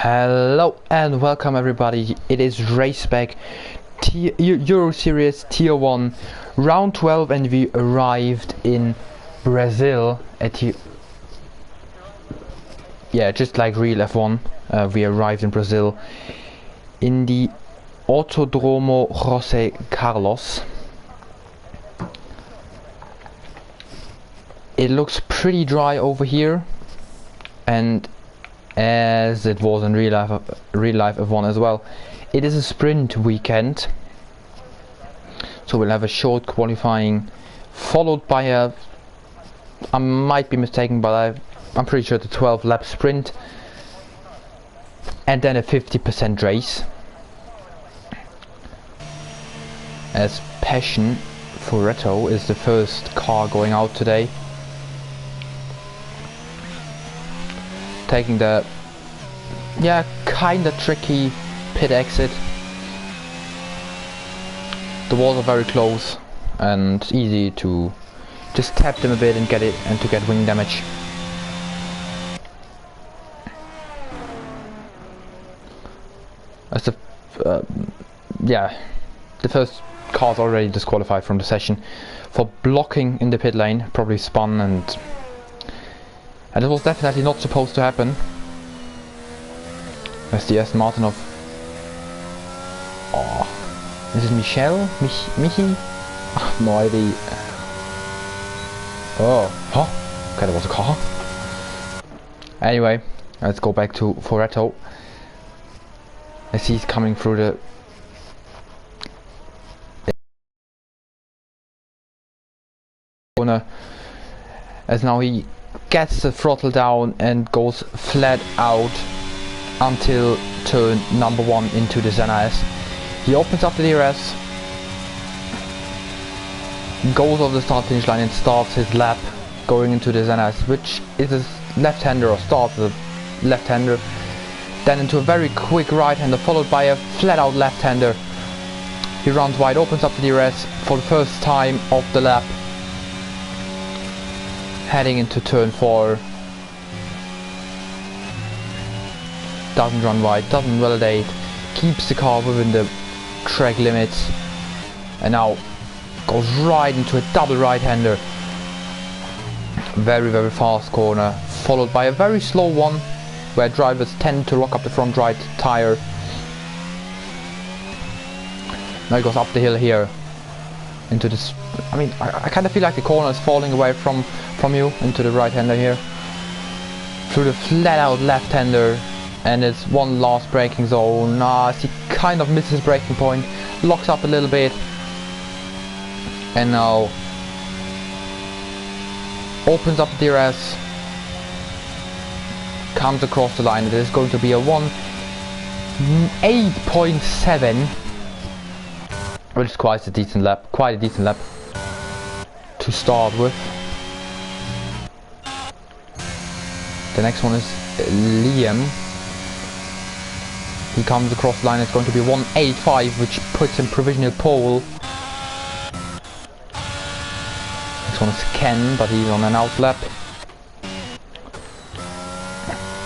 Hello and welcome everybody, it is Spec Euro Series Tier 1 Round 12 and we arrived in Brazil at just like real F1, we arrived in Brazil in the Autódromo José Carlos. It looks pretty dry over here, and as it was in real life F1 as well, it is a sprint weekend, so we'll have a short qualifying followed by a, I might be mistaken, but I'm pretty sure the 12 lap sprint and then a 50% race, as Passion Furetto is the first car going out today, taking the kinda tricky pit exit. The walls are very close and easy to just tap them a bit and get it, and to get wing damage. As the first car's already disqualified from the session for blocking in the pit lane, probably spun, and it was definitely not supposed to happen. That's the Aston Martin of... Oh, is it Michel? Michi? I have no idea. Oh, okay, that was a car. Anyway, let's go back to Furetto. As he's coming through the... corner, as now he gets the throttle down and goes flat out until turn number 1 into the ZS. He opens up the DRS, goes over the start finish line and starts his lap going into the ZS, which is a left-hander, or starts as a left-hander, then into a very quick right-hander followed by a flat-out left-hander. He runs wide, opens up the DRS for the first time of the lap, heading into turn 4. Doesn't run wide, doesn't validate, keeps the car within the track limits, and now goes right into a double right-hander. Very fast corner, followed by a very slow one where drivers tend to lock up the front right tire. Now he goes up the hill here into this. I mean, I kind of feel like the corner is falling away from you into the right-hander here, through the flat-out left-hander, and it's one last braking zone. He kind of misses braking point, locks up a little bit, and now opens up the DRS, comes across the line. It is going to be a 8.7, which is quite a decent lap to start with. The next one is Liam. He comes across the line. It's going to be 1.85, which puts him provisional pole. Next one is Ken, but he's on an out lap.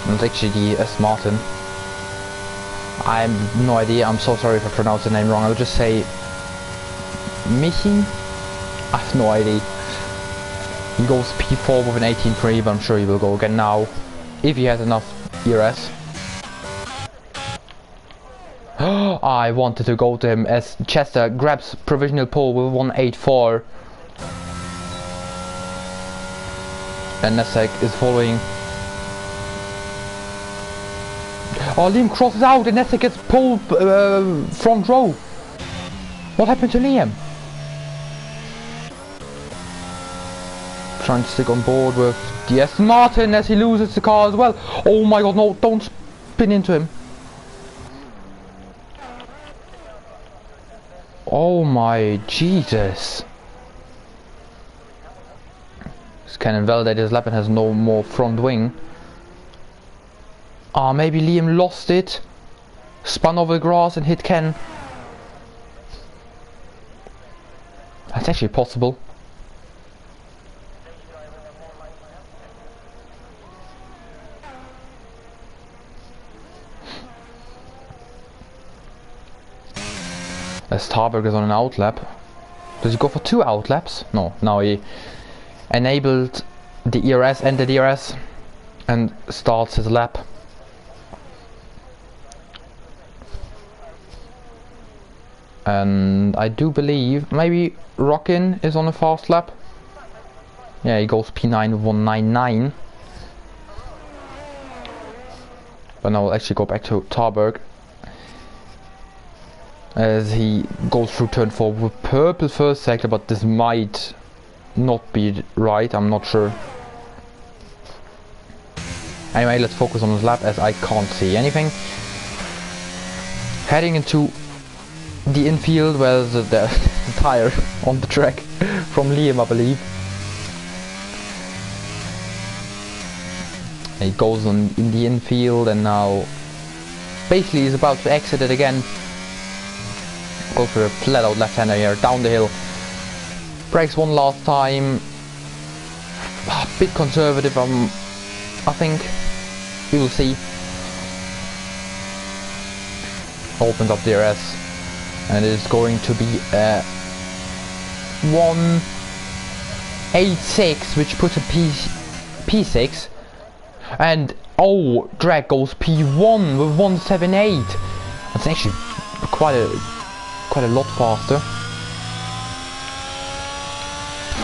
And it's actually the S. Martin. I have no idea, I'm so sorry if I pronounced the name wrong. I'll just say Michi? I have no idea. He goes P4 with an 18.3, but I'm sure he will go again now, if he has enough ERS. I wanted to go to him as Chester grabs provisional pole with 1.84. And Nesek is following. Oh, Liam crosses out and Nesek gets pole front row. What happened to Liam? Trying to stick on board with the Aston Martin as he loses the car as well. Oh my god, no, don't spin into him. Oh my Jesus. This can invalidate his lap and has no more front wing. Maybe Liam lost it, spun over the grass and hit Ken. That's actually possible. As Tarberg is on an outlap. Does he go for 2 outlaps? No, now he enabled the ERS and the DRS and starts his lap. And I do believe maybe Rockin is on a fast lap. Yeah, he goes P9 199. But now we'll actually go back to Tarberg as he goes through turn 4 with purple first sector, but this might not be right, I'm not sure. Anyway, let's focus on his lap as I can't see anything. Heading into the infield where the tire on the track from Liam, I believe. He goes on in the infield and now basically he's about to exit it again. Go for a flat out left hander here, down the hill. Brakes one last time. A bit conservative, I think. We will see. Opens up DRS. And it is going to be a 1.86, which puts a P6. And oh, drag goes P1 with 1.78. That's actually quite a lot faster.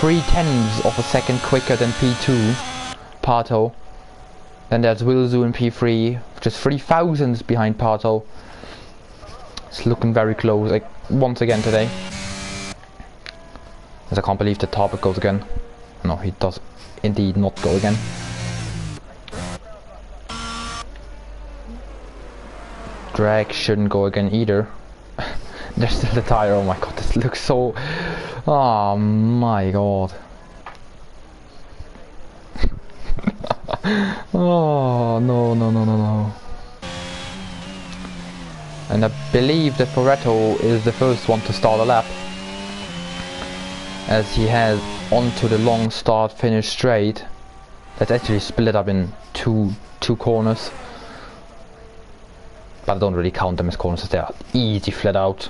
0.3 of a second quicker than P2 Pato. Then there's Wilzu in P3, just 3 thousandths behind Pato. It's looking very close, like once again today. As I can't believe the Tarberg goes again. No, he does indeed not go again. Drag shouldn't go again either. There's still the tire. Oh my god, this looks so... Oh my god. Oh no. And I believe that Pareto is the first one to start a lap, as he has onto the long start finish straight. That's actually split up in two corners, but I don't really count them as corners as they are easy flat out.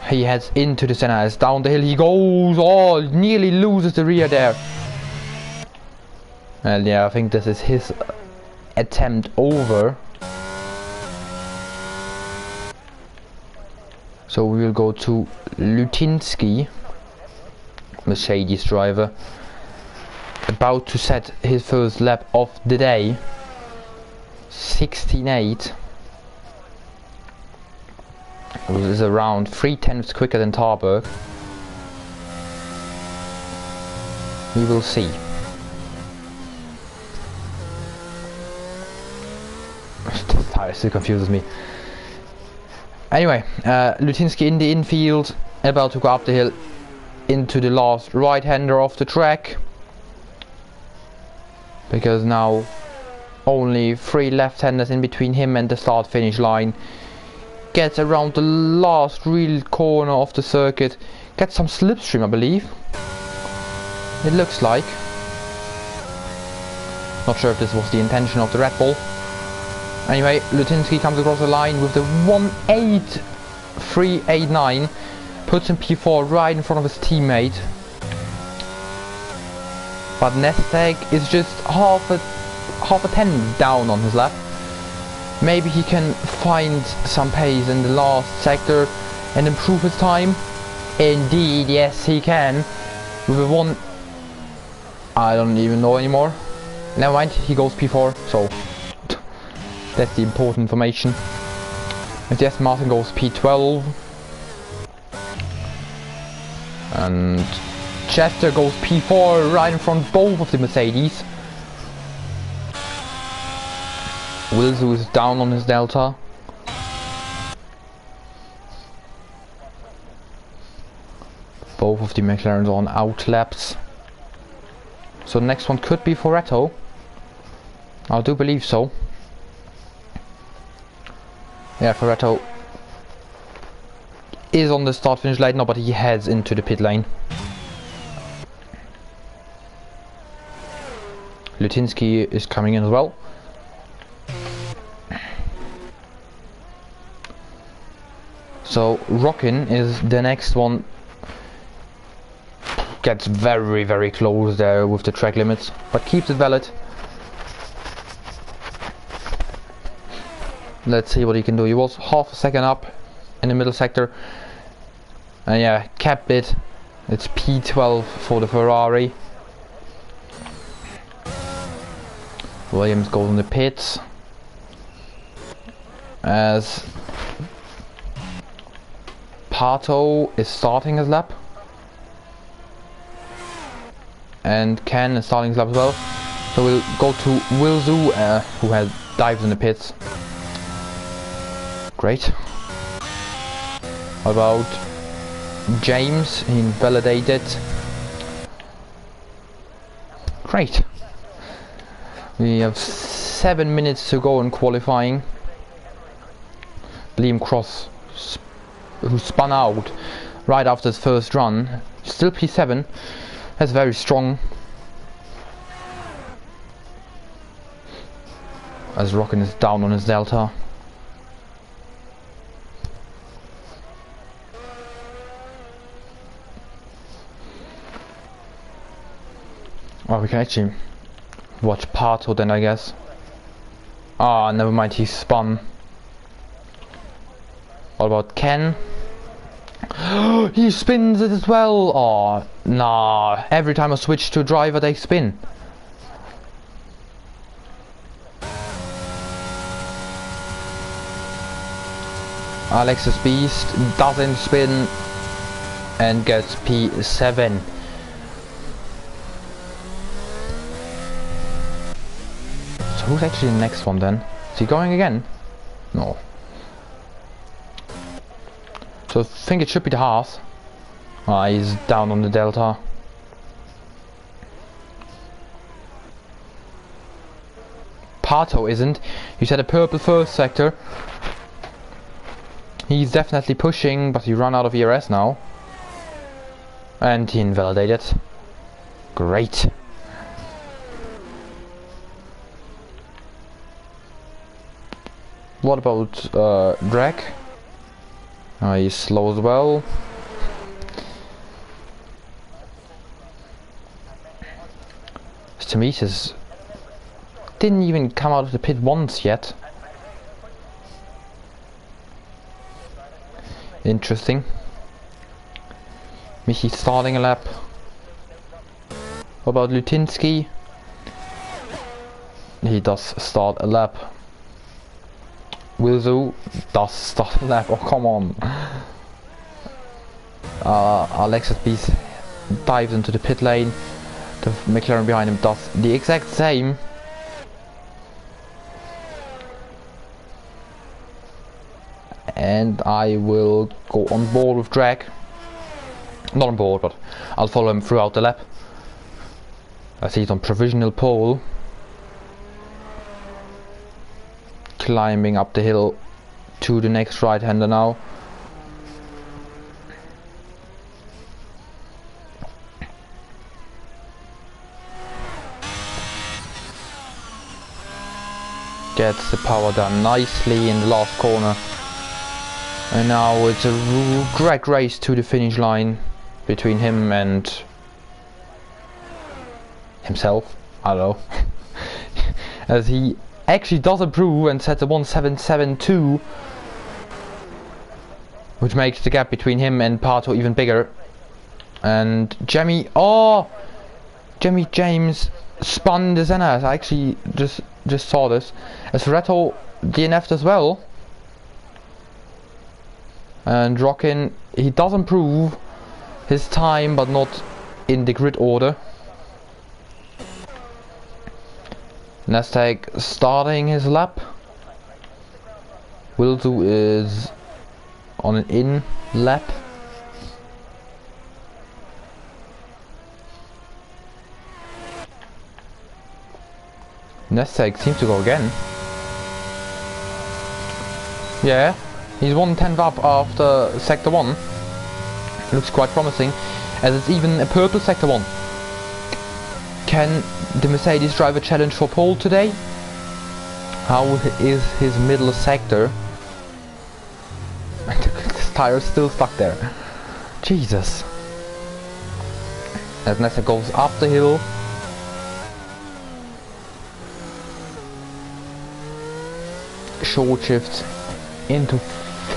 He heads into the center as down the hill he goes. Oh, nearly loses the rear there. And yeah, I think this is his attempt over. So we will go to Lutinsky, Mercedes driver, about to set his first lap of the day. 16.8. It is around 0.3 quicker than Tarberg. We will see. This tire still confuses me. Anyway, Lutinsky in the infield, about to go up the hill into the last right-hander off the track. Because now only 3 left-handers in between him and the start-finish line. Gets around the last real corner of the circuit. Gets some slipstream, I believe. It looks like. Not sure if this was the intention of the Red Bull. Anyway, Lutinsky comes across the line with the 1.8389. Puts in P4 right in front of his teammate. But Nesteg is just half a tenth down on his lap. Maybe he can find some pace in the last sector and improve his time. Indeed, yes he can. With a 1... I don't even know anymore. Never mind, he goes P4, so... That's the important information. And yes, Martin goes P12. And Chester goes P4 right in front of both of the Mercedes. Wilzu is down on his Delta. Both of the McLarens are on out laps. So the next one could be Foretto. I do believe so. Yeah, Foretto is on the start finish line now, but he heads into the pit lane. Lutinsky is coming in as well. So Rockin is the next one. Gets very, very close there with the track limits, but keeps it valid. Let's see what he can do. He was half a second up in the middle sector, and yeah, kept it. It's P12 for the Ferrari. Williams goes in the pits as Pato is starting his lap, and Ken is starting his lap as well. So we'll go to Wilzu, who has dives in the pits. Great. How about James? He invalidated. Great. We have 7 minutes to go in qualifying. Liam Cross, who spun out right after his first run, still P7. That's very strong. As Rockin is down on his delta. Oh, we can actually watch Pato then, I guess. Ah, never mind, he spun. What about Ken? He spins it as well. Oh, nah. Every time I switch to a driver, they spin. Alexis Beast doesn't spin and gets P7. So who's actually the next one then? Is he going again? No. So I think it should be the Haas. Ah, he's down on the delta. Pato isn't. He's at a purple first sector. He's definitely pushing, but he ran out of ERS now. And he invalidated. Great. What about Drake? He's slow as well. Stamesis didn't even come out of the pit once yet. Interesting. Michi starting a lap. What about Lutinsky? He does start a lap. Wilzu does start a lap. Oh, come on. Alexis Beast dives into the pit lane. The McLaren behind him does the exact same. And I will go on board with Drag. Not on board, but I'll follow him throughout the lap. I see he's on provisional pole. Climbing up the hill to the next right-hander now. Gets the power done nicely in the last corner. And now it's a drag race to the finish line between him and himself. I don't know. As he actually does improve and sets a 1.772, which makes the gap between him and Pato even bigger. And Jemmy James spun the Zenas. I actually just saw this. As Reto DNF'd as well. And Rockin, he does improve his time, but not in the grid order. Nestag starting his lap. Wilzu is on an in lap. Nestag seems to go again. Yeah, he's 1/10 up after sector 1. Looks quite promising, as it's even a purple sector 1. Can the Mercedes driver challenge for pole today? How is his middle sector? This tire is still stuck there. Jesus. As Nessa goes up the hill. Short shift into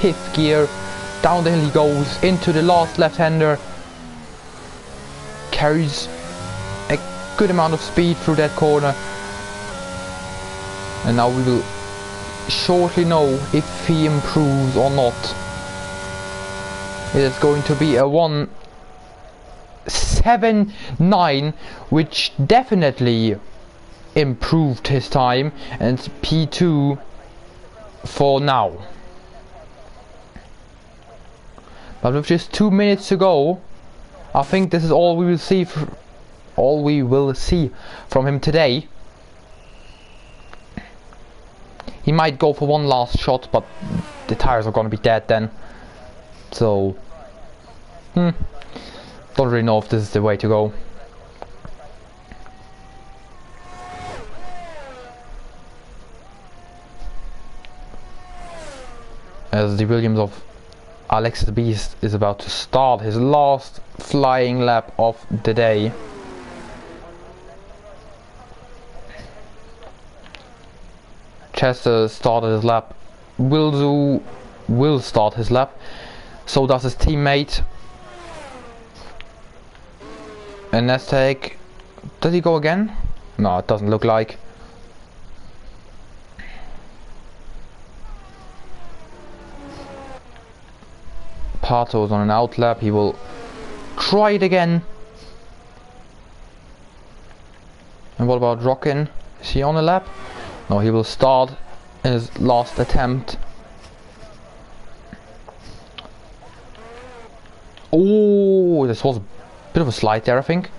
5th gear. Down the hill he goes into the last left-hander. Carries a good amount of speed through that corner. And now we will shortly know if he improves or not. It is going to be a 1:7.9, which definitely improved his time, and it's P2 for now. But with just 2 minutes to go, I think this is all we will see from him today. He might go for one last shot, but the tires are gonna be dead then. So, don't really know if this is the way to go. As the Williams of Alexis Beast is about to start his last flying lap of the day. Chester started his lap. Wilzu will start his lap. So does his teammate. And Nesteg, did he go again? No, it doesn't look like. Pato's on an out lap. He will try it again. And what about Rockin? Is he on a lap? No, he will start his last attempt. Oh, this was a bit of a slide there, I think.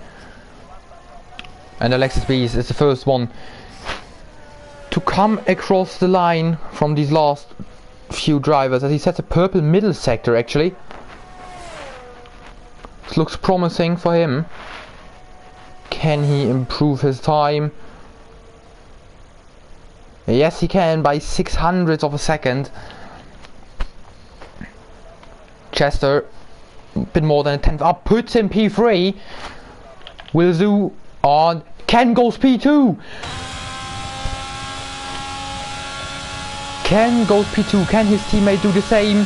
And Alexis Bees is the first one to come across the line from these last few drivers, as he sets a purple middle sector actually. This looks promising for him. Can he improve his time? Yes, he can, by 600ths of a second. Chester, a bit more than a tenth up, puts in P3. Wilzu on, Ken goes P2. Ken goes P2, can his teammate do the same?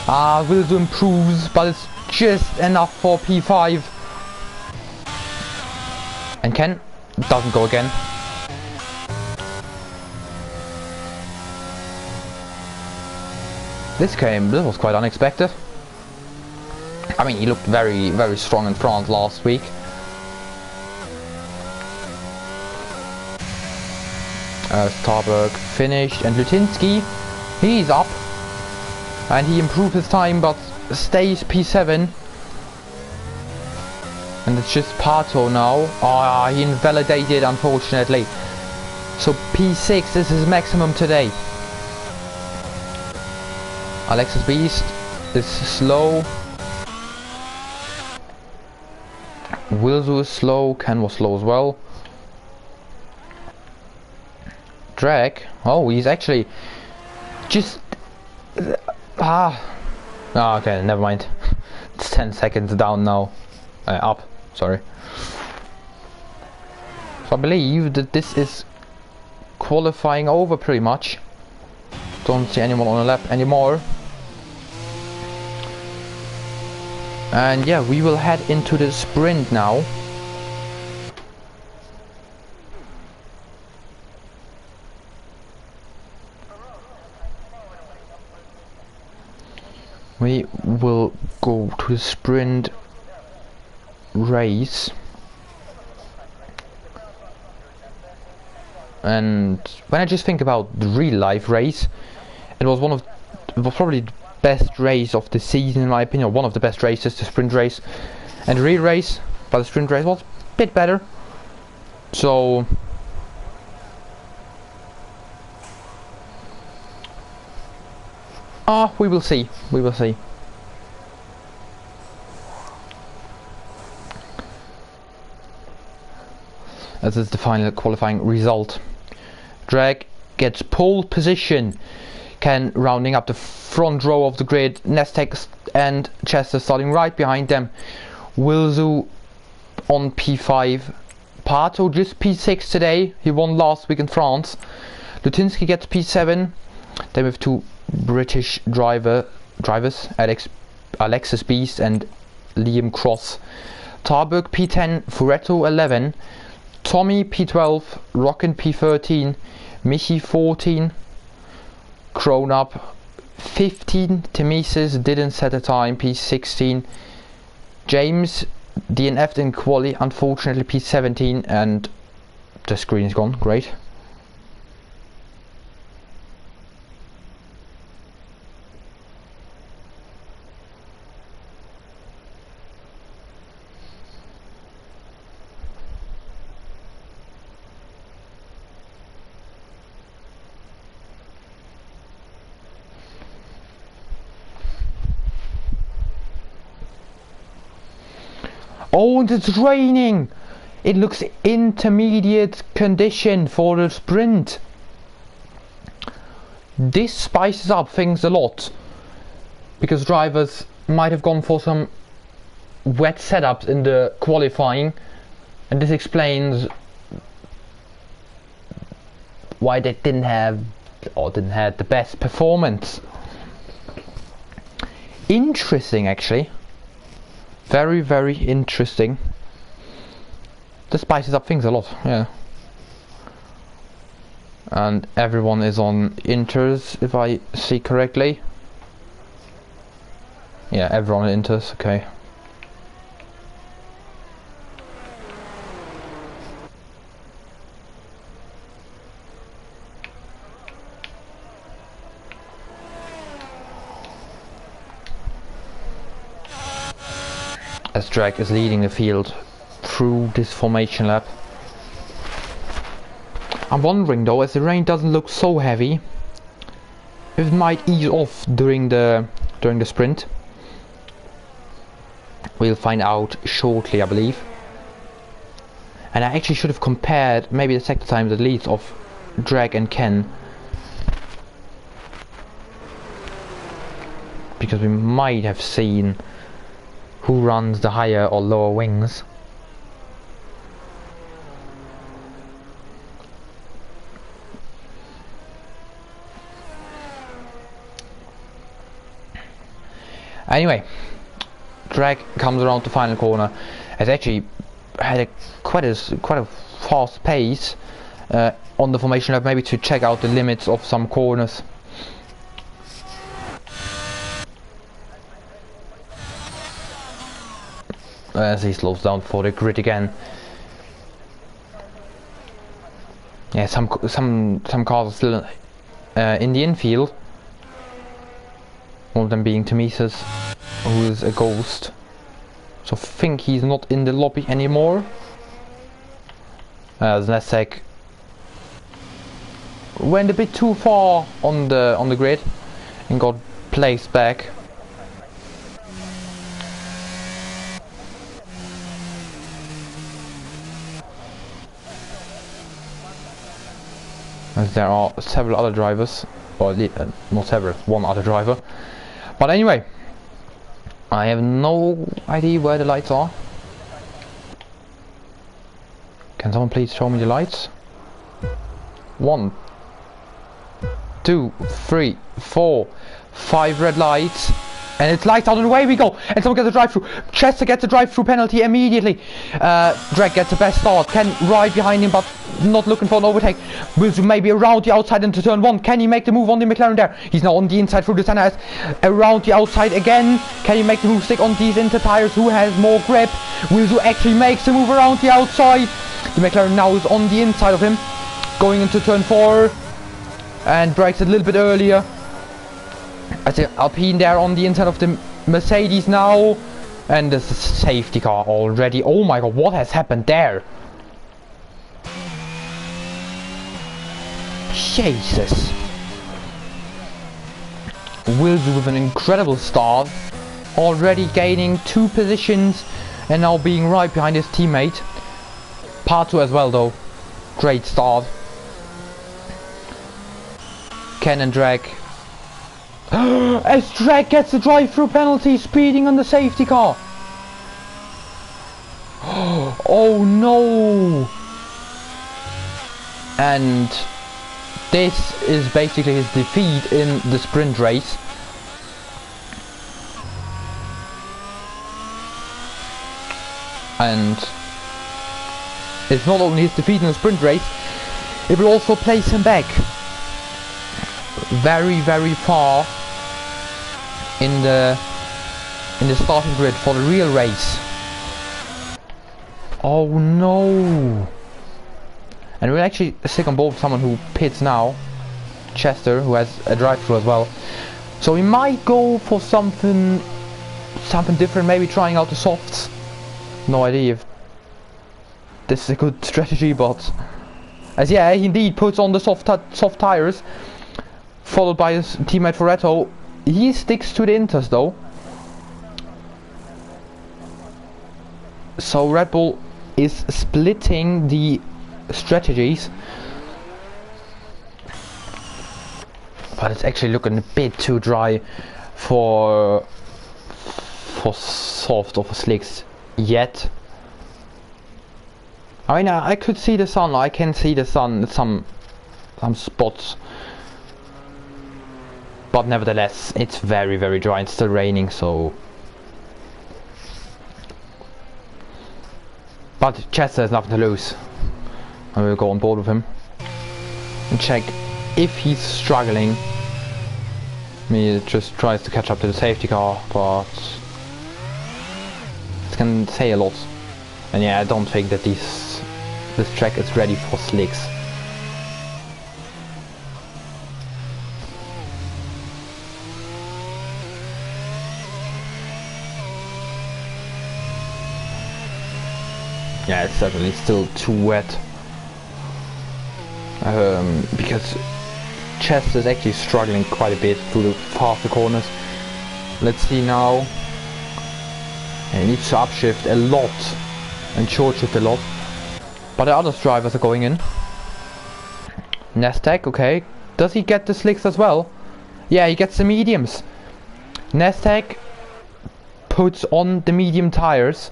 Wilzu improves, but it's just enough for P5. And Ken doesn't go again. This was quite unexpected. I mean, he looked very, very strong in front last week. Starberg finished, and Lutinsky, he's up. And he improved his time, but stays P7. And it's just Pato now. He invalidated, unfortunately. So P6 is his maximum today. Alexis Beast is slow. Wilzu is slow. Ken was slow as well. Drag. Oh, he's actually just okay, never mind. It's 10 seconds down now. Up, sorry. So I believe that this is qualifying over pretty much. Don't see anyone on the lap anymore. And yeah, we will head into the sprint now. We will go to the sprint race. And when I just think about the real life race, it was probably the best race of the season in my opinion, or one of the best races, the sprint race. And the real race, but the sprint race was a bit better. So we will see. We will see. This is the final qualifying result. Drag gets pole position. Ken rounding up to front row of the grid. Nestek and Chester starting right behind them. Wilzu on P5. Pato just P6 today. He won last week in France. Lutinsky gets P7. Then we have two British drivers, Alexis Beast and Liam Cross. Tarburg P10, Furetto 11, Tommy P12, Rockin P13, Michi 14, Kronab 15, Temesis didn't set a time, P16, James DNF'd in quali, unfortunately P17, and the screen is gone, great. Oh, and it's raining! It looks intermediate condition for the sprint. This spices up things a lot, because drivers might have gone for some wet setups in the qualifying, and this explains why they didn't have the best performance. Interesting, actually. Very, very interesting. This spices up things a lot, yeah. And everyone is on inters, if I see correctly. Yeah, everyone on inters, okay. As Drag is leading the field through this formation lap. I'm wondering though, as the rain doesn't look so heavy, if it might ease off during the sprint. We'll find out shortly, I believe. And I actually should have compared maybe the sector times at least of Drag and Ken, because we might have seen who runs the higher or lower wings. Anyway, Drag comes around the final corner. Has actually had quite a fast pace on the formation lap, maybe to check out the limits of some corners. As he slows down for the grid again. Yeah, some cars are still in the infield. One of them being Temesis, who is a ghost. So I think he's not in the lobby anymore. Znesek went a bit too far on the grid and got placed back. As there are several other drivers, or not several, one other driver. But anyway, I have no idea where the lights are. Can someone please show me the lights? 1, 2, 3, 4, 5 red lights. And it's lights out and away we go. And someone gets a drive through. Chester gets a drive through penalty immediately. Drake gets the best start. Ken right behind him, but not looking for an overtake. Wills maybe around the outside into turn 1. Can he make the move on the McLaren there? He's now on the inside through the center. Around the outside again. Can he make the move stick on these inter tires? Who has more grip? Wills actually makes the move around the outside. The McLaren now is on the inside of him, going into turn 4, and brakes a little bit earlier. As the Alpine there on the inside of the Mercedes now, and there's a safety car already. Oh my god, what has happened there? Jesus. Wills with an incredible start, already gaining 2 positions and now being right behind his teammate. Pato as well though, great start. Ken and Drag As Drag gets the drive-through penalty, speeding on the safety car. Oh no! And this is basically his defeat in the sprint race. And it's not only his defeat in the sprint race, it will also place him back very, very far in the starting grid for the real race. Oh no! And we'll actually stick on board someone who pits now, Chester, who has a drive-through as well. So we might go for something different, maybe trying out the softs. No idea if this is a good strategy, but as yeah, he indeed puts on the soft tires, followed by his teammate Foretto. He sticks to the Inters though. So Red Bull is splitting the strategies, but it's actually looking a bit too dry for soft or for slicks yet. I mean, I could see the sun. I can see the sun. Some spots, but nevertheless, it's very, very dry. It's still raining, so. But Chester has nothing to lose. I will go on board with him and check if he's struggling. He just tries to catch up to the safety car, but it can say a lot. And yeah, I don't think that this track is ready for slicks. Yeah, it's certainly still too wet. Because Chester is actually struggling quite a bit through the faster corners. Let's see now. Yeah, he needs to upshift a lot and short shift a lot. But the other drivers are going in. Nasdaq, okay. Does he get the slicks as well? Yeah, he gets the mediums. Nasdaq puts on the medium tires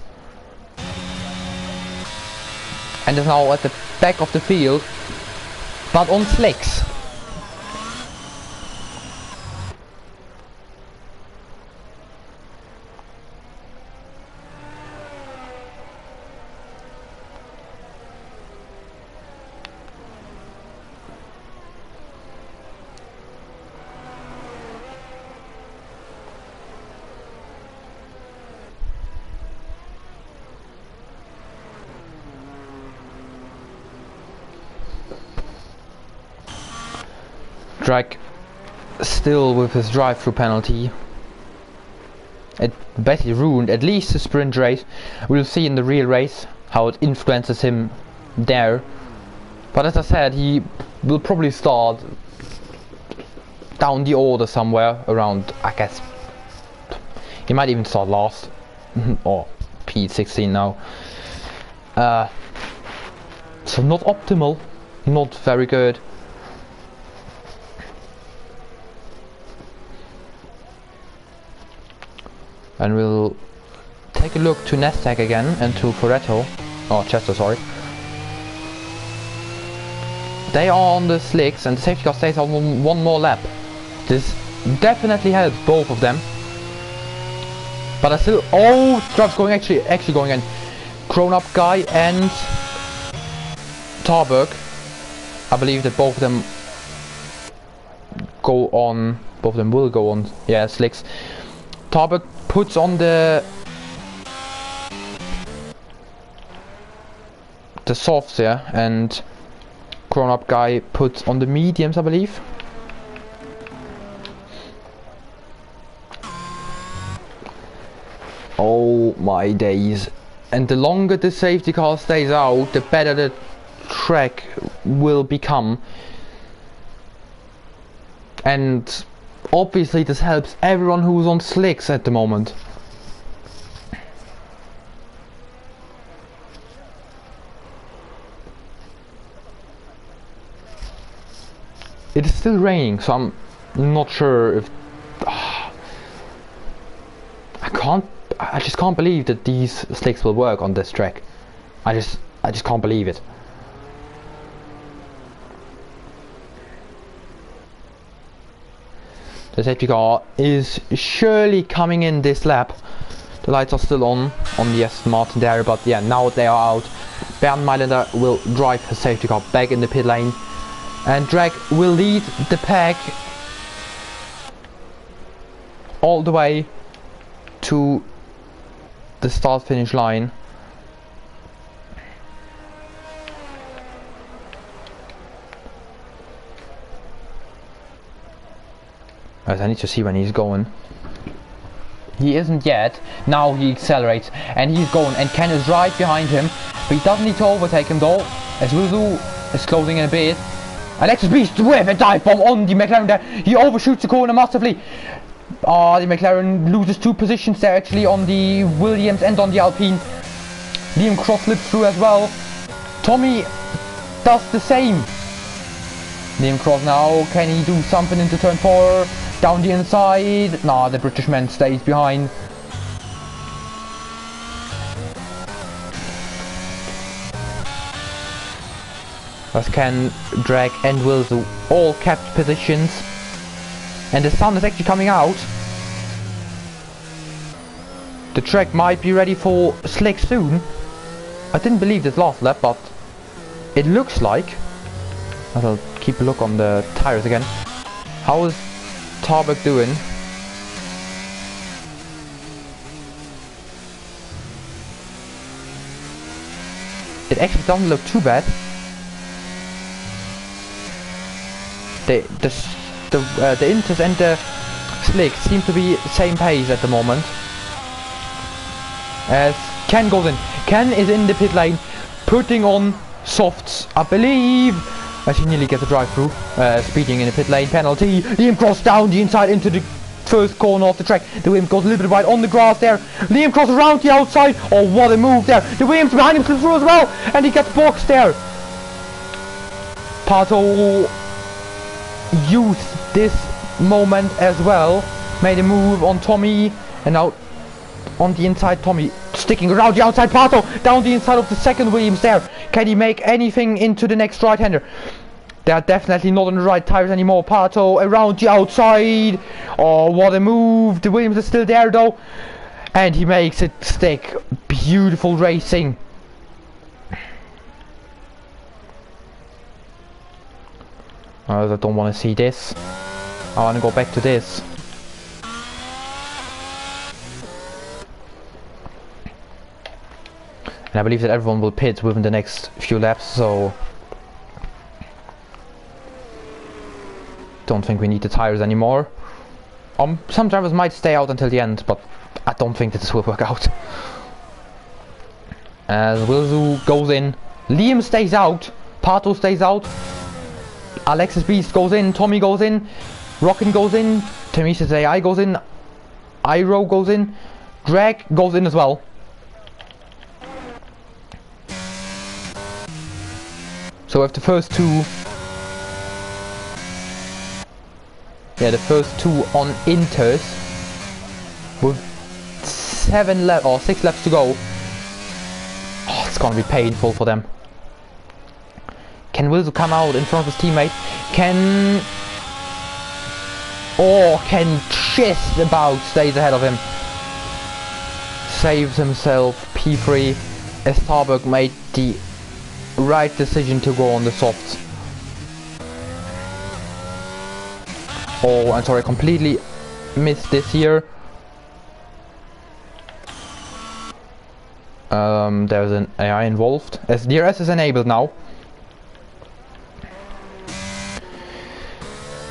and is now at the back of the field, but on slicks. Drag still with his drive-through penalty. It basically ruined at least the sprint race. We'll see in the real race how it influences him there. But as I said, he will probably start down the order somewhere around, I guess. He might even start last. Or P16 now. So not optimal, not very good. And we'll take a look to Nasdaq again and to Foretto. Oh, Chester, sorry. They are on the slicks and the safety car stays on one more lap. This definitely helps both of them. But I still... Oh, Drug's going actually going in. Grown Up Guy and Tarberg. I believe that both of them go on... Both of them will go on, yeah, slicks. Tarberg puts on the softs, yeah, and Grown Up Guy puts on the mediums, I believe. Oh my days. And the longer the safety car stays out, the better the track will become. And obviously this helps everyone who's on slicks at the moment. It is still raining, so I'm not sure if just can't believe that these slicks will work on this track. I just can't believe it. The safety car is surely coming in this lap. The lights are still on the Aston Martin there, but yeah, now they are out. Bernd Mailänder will drive his safety car back in the pit lane, and Drag will lead the pack all the way to the start-finish line. As I need to see when he's going. He isn't yet. Now he accelerates and he's going, and Ken is right behind him, but he doesn't need to overtake him though, as Wuzu is closing in a bit. Alexis Beast with a dive bomb on the McLaren there. He overshoots the corner massively. The McLaren loses 2 positions there actually on the Williams and on the Alpine. Liam Cross slips through as well. Tommy does the same. Liam Cross now, can he do something into turn 4? Down the inside. Nah, the British man stays behind. As Ken, Drag and Wilson all kept positions. And the sun is actually coming out. The track might be ready for slick soon. I didn't believe this last lap, but it looks like. I'll keep a look on the tires again. How is Tarbuck doing? It actually doesn't look too bad. The Inters and the Slicks seem to be the same pace at the moment. As Ken goes in. Ken is in the pit lane, putting on softs, I believe. As he nearly gets a drive-through, speeding in the pit lane penalty. Liam Cross down the inside into the first corner of the track. The Williams goes a little bit wide on the grass there. Liam Cross around the outside. Oh, what a move there. The Williams behind him slips through as well, and he gets boxed there. Pato used this moment as well. Made a move on Tommy, and now on the inside Tommy sticking around the outside. Pato down the inside of the second Williams there. Can he make anything into the next right-hander? They're definitely not on the right tires anymore. Pato around the outside. Oh, what a move. The Williams is still there though, and he makes it stick. Beautiful racing. I don't want to see this. I want to go back to this. And I believe that everyone will pit within the next few laps, so don't think we need the tires anymore. Some drivers might stay out until the end, but I don't think that this will work out. As Wilzu goes in, Liam stays out, Pato stays out, Alexis Beast goes in, Tommy goes in, Rockin goes in, Tamisa's AI goes in, Iro goes in, Drag goes in as well. So if the first two, the first two on Inters with 7 laps or 6 laps to go, oh, it's gonna be painful for them. Can Wilson come out in front of his teammate? Can just about stays ahead of him. Saves himself P3 as Starbuck made the right decision to go on the softs. Oh, I'm sorry, completely missed this here. There's an AI involved as DRS is enabled now.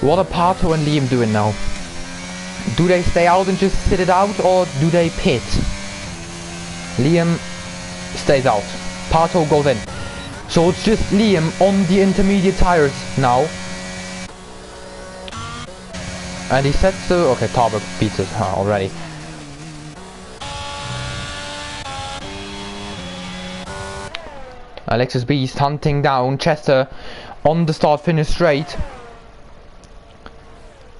What are Pato and Liam doing now? Do they stay out and just sit it out, or do they pit? Liam stays out. Pato goes in. So it's just Liam on the intermediate tires now. And he sets the... Okay, Tarbuck beats it already. Alexis Beast hunting down Chester on the start-finish straight.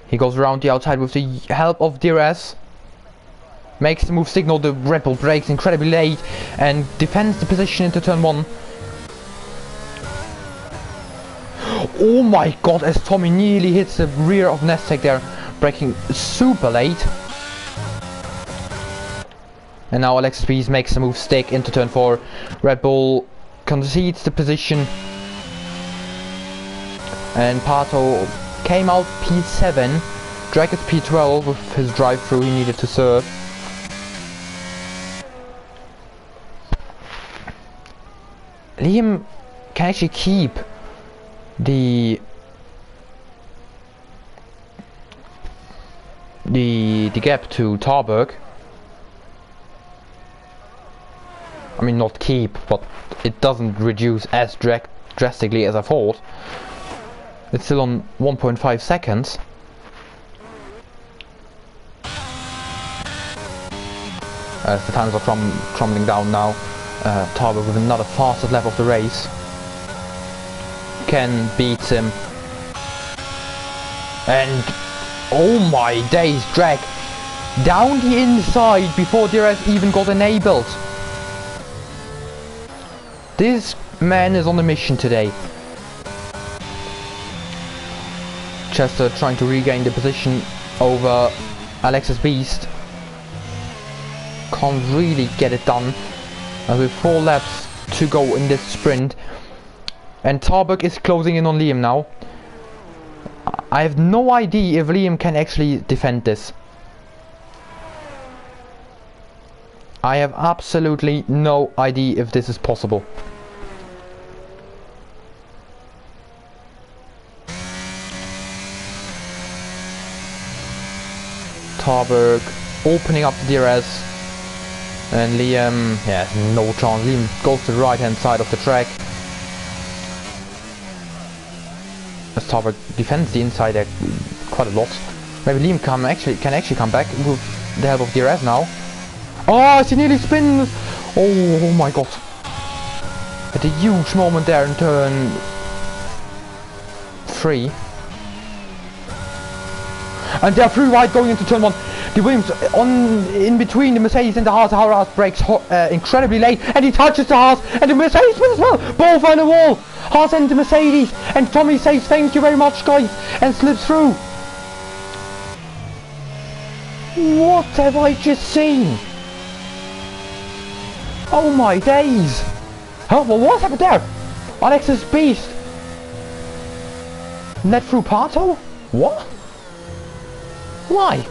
He goes around the outside with the help of DRS. makes the move signal, the Red Bull brakes incredibly late and defends the position into turn 1. Oh my god, as Tommy nearly hits the rear of Nestec there, braking super late. And now Alexis Pease makes the move stick into turn 4. Red Bull concedes the position. And Pato came out P7. Drag is P12 with his drive-through he needed to serve. Liam can actually keep the gap to Tarberg. I mean, not keep, but it doesn't reduce as drastically as I thought. It's still on 1.5 seconds. As the times are crumbling down now. Tarberg with another fastest lap of the race. Ken beats him. And oh my days, drag down the inside before DRS even got enabled. This man is on a mission today. Chester trying to regain the position over Alexis Beast. Can't really get it done. And with 4 laps to go in this sprint. And Tarberg is closing in on Liam now. I have no idea if Liam can actually defend this. I have absolutely no idea if this is possible. Tarberg opening up the DRS. And Liam, yeah, no chance. Liam goes to the right hand side of the track. As Tarberg defends the inside there quite a lot. Maybe Liam can actually come back with the help of DRS now. Oh, he nearly spins! Oh my god. At a huge moment there in turn 3. And they're 3 wide going into turn 1. The Williams in between the Mercedes and the Haas. Haas brakes incredibly late, and he touches the Haas, and the Mercedes wins as well. Both on the wall. Haas and the Mercedes, and Tommy says thank you very much, guys, and slips through. What have I just seen? Oh my days! Oh, well, what happened there? Alexis Beast. Net through Pato? What? Why?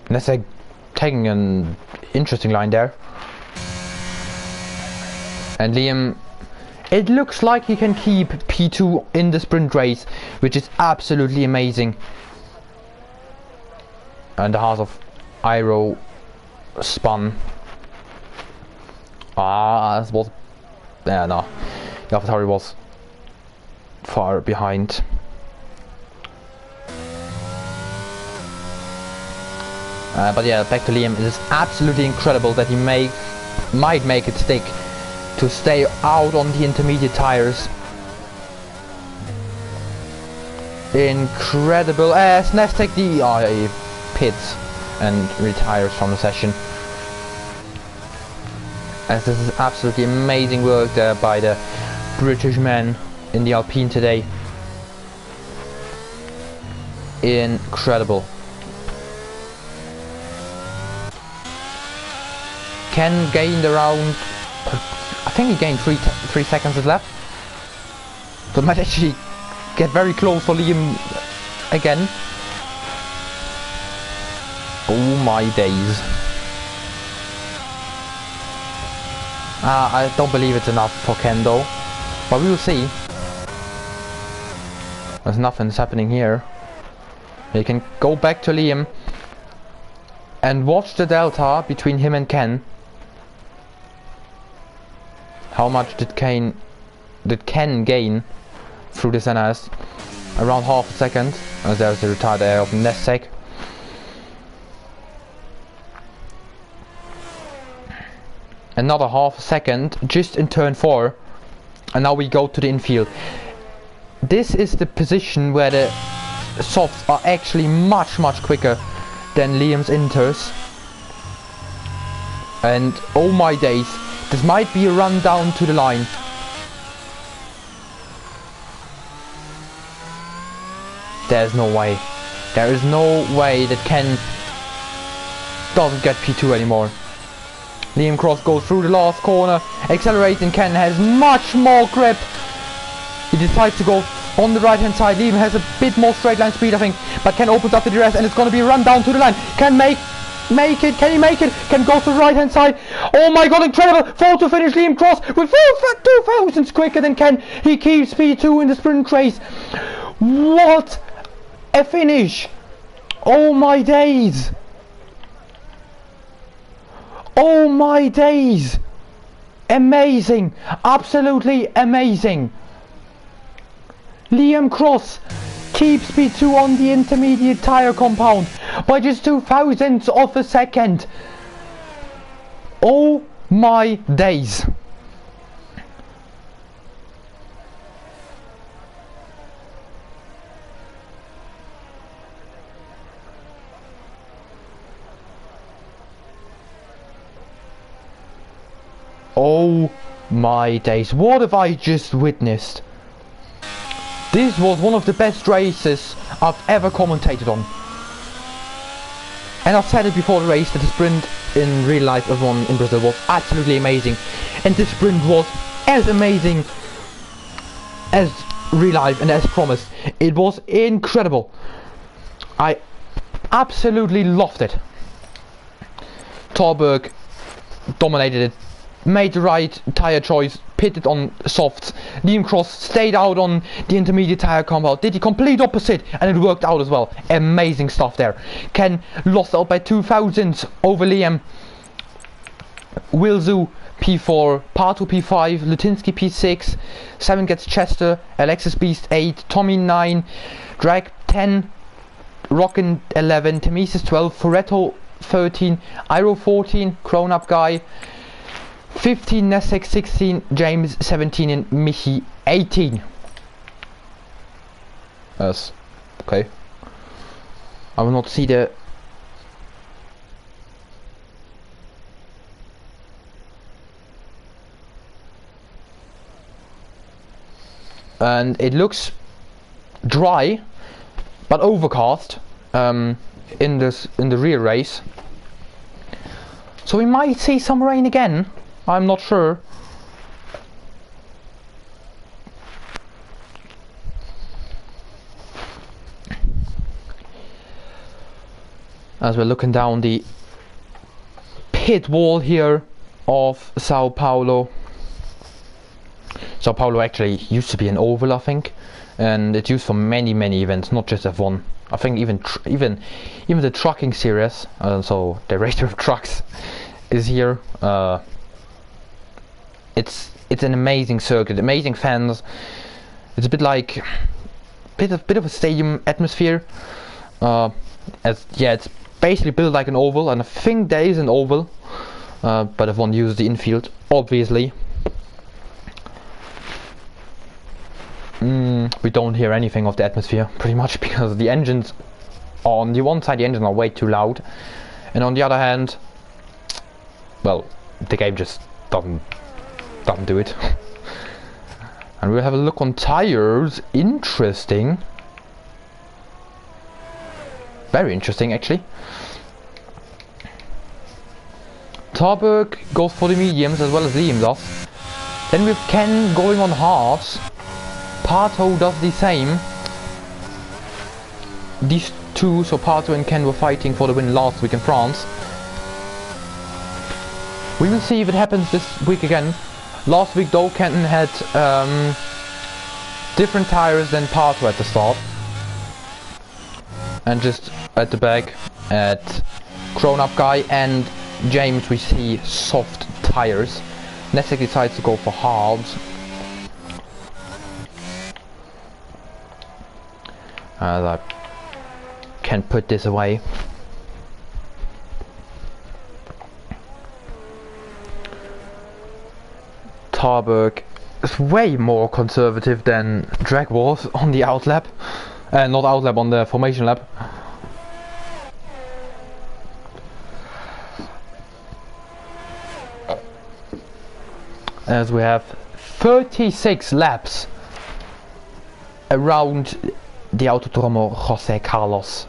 That's like taking an interesting line there. And Liam, it looks like he can keep P2 in the sprint race, which is absolutely amazing. And the Haas of Iro spun. This was... yeah, no. The AlphaTauri was far behind. But yeah, back to Liam. It is absolutely incredible that he might make it stick to stay out on the intermediate tires. Incredible. As Nestec the pits and retires from the session. As this is absolutely amazing work there by the British man in the Alpine today. Incredible. Ken gained around, I think he gained 3 seconds left. So might actually get very close for Liam again. Oh my days. I don't believe it's enough for Ken though. But we will see. There's nothing's happening here. He can go back to Liam and watch the delta between him and Ken. How much did Ken gain through this NS? Around half a second, as there's the retired air of Nestec. 。another half a second just in turn 4, and now we go to the infield. This is the position where the softs are actually much quicker than Liam's inters. And oh my days, this might be a run down to the line. There's no way. There is no way that Ken doesn't get P2 anymore. Liam Cross goes through the last corner, accelerating. Ken has much more grip. He decides to go on the right hand side. Liam has a bit more straight line speed, I think, but Ken opens up the DRS and it's going to be a run down to the line. Ken make it, can he make it? Can go to the right hand side. Oh my god, incredible! 4 to finish. Liam Cross with 2 thousandths quicker than Ken. He keeps P2 in the sprint race. What a finish! Oh my days! Oh my days! Amazing! Absolutely amazing! Liam Cross keeps P2 on the intermediate tyre compound by just 2 thousandths of a second. Oh my days! Oh my days, what have I just witnessed? This was one of the best races I've ever commentated on. And I've said it before the race that the sprint in real life of one in Brazil was absolutely amazing. And this sprint was as amazing as real life and as promised. It was incredible. I absolutely loved it. Torberg dominated it. Made the right tyre choice, pitted on softs. Liam Cross stayed out on the intermediate tyre compound, did the complete opposite, and it worked out as well. Amazing stuff there. Ken lost out by 2 thousandths over Liam. Wilzu P4, Pato P5, Lutinsky P6, 7 gets Chester, Alexis Beast 8, Tommy 9, Drag 10, Rockin 11, Temesis 12, Furetto 13, Iro 14, Crown Up Guy 15, Nesek 16, James 17 and Michi 18. Yes, okay. I will not see the... And it looks dry, but overcast in the rear race. So we might see some rain again. I'm not sure. As we're looking down the pit wall here of Sao Paulo. Sao Paulo actually used to be an oval, I think, and it's used for many events, not just F1. I think even the trucking series, so the racer of trucks, is here. It's an amazing circuit, amazing fans. It's a bit like bit of a stadium atmosphere. It's basically built like an oval, and I think there is an oval, but if one uses the infield, obviously. We don't hear anything of the atmosphere, pretty much, because the engines, on the one side the engines are way too loud, and on the other hand, well, the game just doesn't do it. And we'll have a look on tires. Interesting, very interesting actually. Torberg goes for the mediums as well as Liam does. Then with Ken going on hards, Pato does the same. These two, so Pato and Ken, were fighting for the win last week in France. We will see if it happens this week again. Last week though, Kenton had different tires than Pato at the start. And just at the back, at Grown Up Guy and James, we see soft tires. Nesek decides to go for hards. I can put this away. Tarberg is way more conservative than Drag was on the outlap. Not outlap, on the formation lap. As we have 36 laps around the Autodromo José Carlos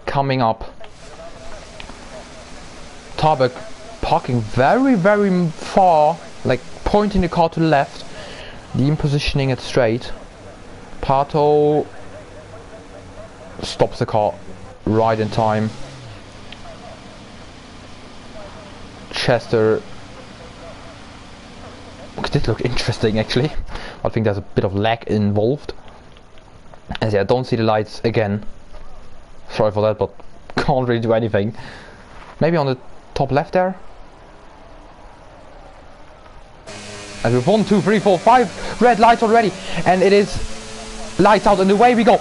coming up. Tarberg parking very far, like pointing the car to the left, Liam positioning it straight. Pato stops the car right in time. Chester, this looks interesting actually. I think there's a bit of lag involved. As yeah, I don't see the lights again. Sorry for that, but can't really do anything. Maybe on the top left there. And we've 1, 2, 3, 4, 5 red lights already, and it is lights out and away we go.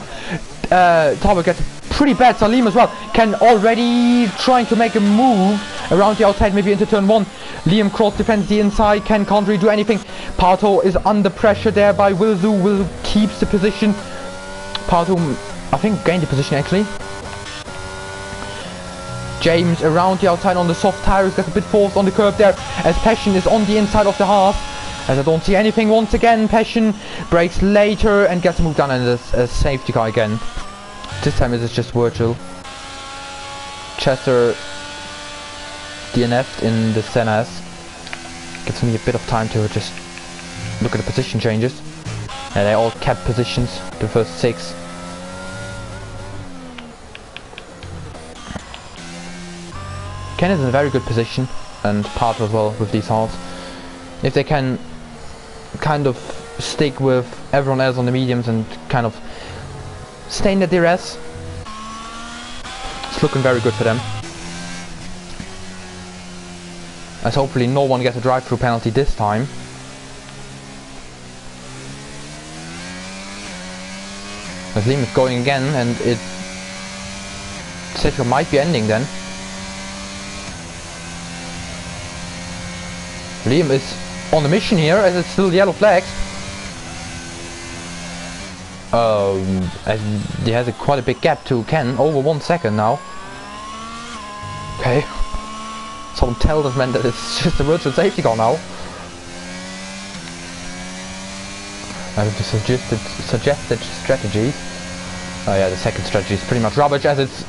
Tarberg gets a pretty bad Salim as well. Can already trying to make a move around the outside, maybe into turn 1. Liam cross defends the inside. Can't really do anything. Pato is under pressure there by Wilzu. Wilzu keeps the position. Pato, I think, gained the position actually. James around the outside on the soft tires, gets a bit forced on the curb there, as Passion is on the inside of the Haas. As I don't see anything once again. Passion brakes later and gets moved down in a safety car again. This time it is just virtual. Chester DNF'd in the Senna's. Gives me a bit of time to just look at the position changes. And they all kept positions, the first 6. Ken is in a very good position, and Pato as well with these halves. If they can kind of stick with everyone else on the mediums and kind of stay in the DRS, it's looking very good for them. As hopefully no one gets a drive-through penalty this time. As Liam is going again, and it safety might be ending then. Liam is on the mission here, as it's still yellow flags. And he has quite a big gap to Ken, over 1 second now. Okay. Someone tell this man that it's just a virtual safety car now. I have the suggested strategies. Oh yeah, the second strategy is pretty much rubbish, as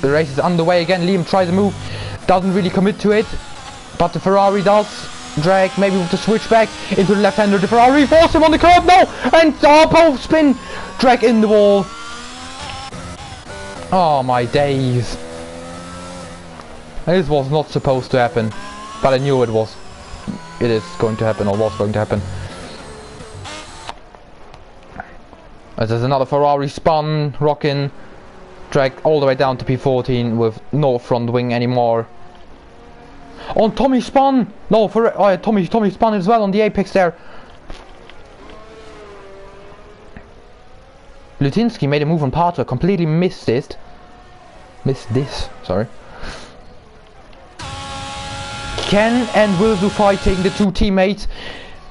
the race is underway again. Liam tries to move, doesn't really commit to it, but the Ferrari does. Drag, maybe with the switch back into the left-hander. The Ferrari force him on the curb, no! And both spin! Drag in the wall. Oh my days. This was not supposed to happen, but I knew it was. It is going to happen, or was going to happen. As there's another Ferrari spun, rocking, dragged all the way down to P14 with no front wing anymore. Oh, Tommy spun! No, Tommy spun as well on the apex there. Lutinsky made a move on Pato, completely missed this, sorry. Ken and Wilzu fighting, the two teammates.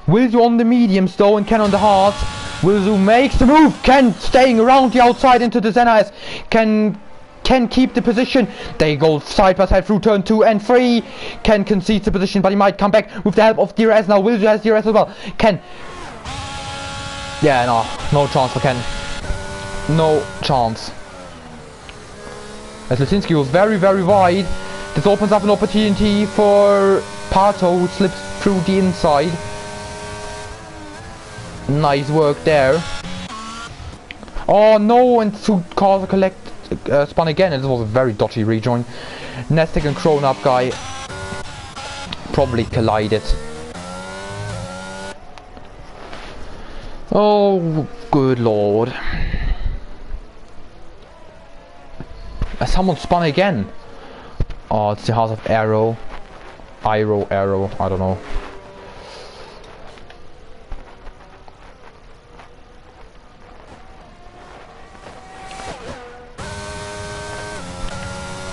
Wilzu on the mediums though, and Ken on the hards. Wilzu makes the move. Ken staying around the outside into the Zenas. Can keep the position. They go side by side through turn 2 and 3. Ken concedes the position, but he might come back with the help of DRS now. Wilzu has DRS as well. Ken. Yeah, no chance for Ken. No chance. As Lutinsky was very wide, this opens up an opportunity for Pato, who slips through the inside. Nice work there. Oh no, and two cars are spun again, and this was a very dodgy rejoin. Nestic and Kronap guy probably collided. Oh, good lord. Someone spun again. Oh, it's the House of Arrow. Arrow, I don't know.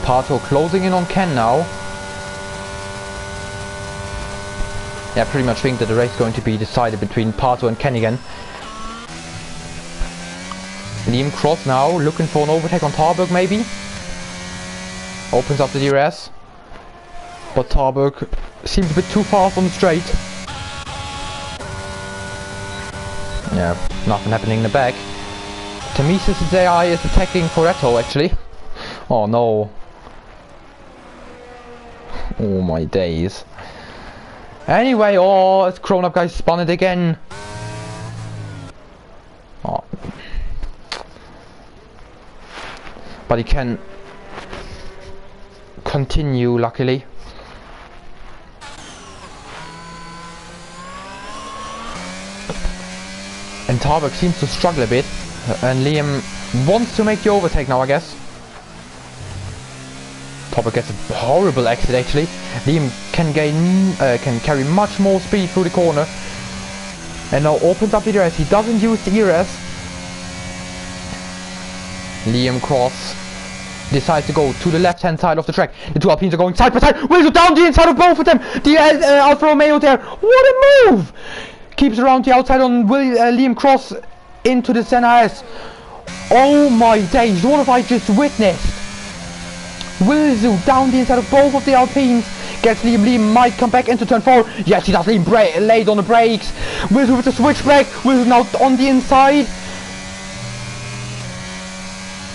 Pato closing in on Ken now. yeah, pretty much think that the race is going to be decided between Pato and Ken again. Liam Cross now looking for an overtake on Tarburg maybe. Opens up the DRS. But Tarburg seems a bit too fast on the straight. Yeah, nothing happening in the back. Tamisis' AI is attacking Foretto actually. Oh no. Oh my days. Anyway, oh, it's grown up guys spun it again. Oh. But he can continue luckily. And Tarburg seems to struggle a bit. And Liam wants to make the overtake now, I guess. Tarburg gets a horrible exit actually. Liam can can carry much more speed through the corner. And now opens up the ERS. He doesn't use the ERS. Liam Cross decides to go to the left hand side of the track. The two Alpines are going side by side. Will go down the inside of both of them. The Alfa Romeo there. What a move! Keeps around the outside on Liam Cross into the Senna S. Oh my days, what have I just witnessed? Wilzu down the inside of both of the Alpines. Gets Liam. Liam might come back into turn 4. Yes, he does. Liam late on the brakes. Wilzu with the switchback. Wilzu now on the inside.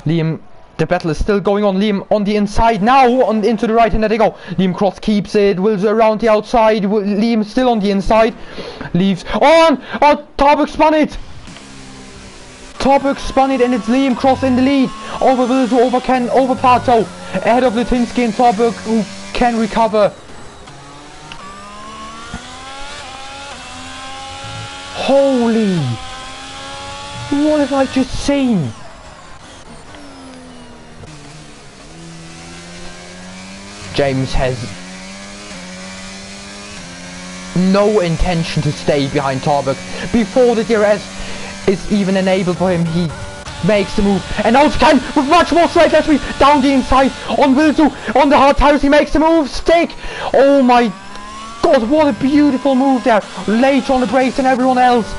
Liam, the battle is still going on. Liam on the inside now, into the right hand. There they go. Liam Cross keeps it. Wilzu around the outside. Liam still on the inside. Leaves on. Oh, Tarburg spun it. Tarburg spun it, and it's Liam Cross in the lead. Over Wilzu, over Ken, over Pato. Ahead of Lutinsky and Tarburg, who can recover. Holy! What have I just seen? James has no intention to stay behind Tarburg. Before the DRS is even enabled for him, he makes the move. And now Ken with much more straight left speed down the inside on Wilzu. On the hard tires, he makes the move. Stick! Oh my god, what a beautiful move there. Later on the brakes than everyone else.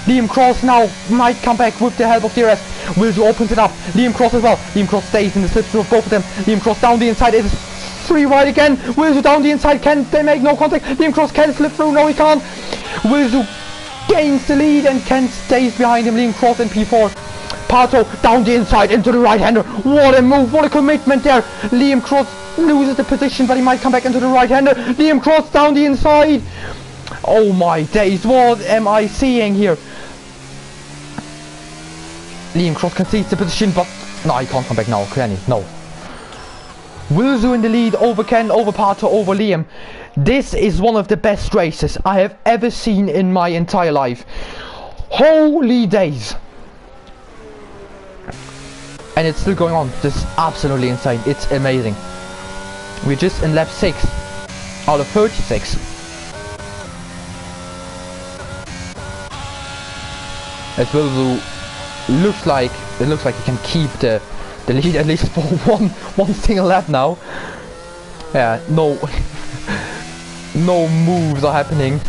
Liam Cross now might come back with the help of DRS. Wilzu opens it up. Liam Cross as well. Liam Cross stays in the slipstream of both of them. Liam Cross down the inside. It is free wide again. Wilzu down the inside. Can they make no contact? Liam Cross can slip through. No, he can't. Wilzu gains the lead and Ken stays behind him. Liam Cross in P4. Pato down the inside into the right hander. What a move. What a commitment there. Liam Cross loses the position, but he might come back into the right hander. Liam Cross down the inside. Oh my days. What am I seeing here? Liam Cross concedes the position, but no, he can't come back now, can he? No. Wilzu in the lead over Ken, over Pato, over Liam. This is one of the best races I have ever seen in my entire life. Holy days. And it's still going on. This is absolutely insane. It's amazing. We're just in lap 6 out of 36. As Wilzu looks like he can keep the lead at least for one single lap now. Yeah, no no moves are happening.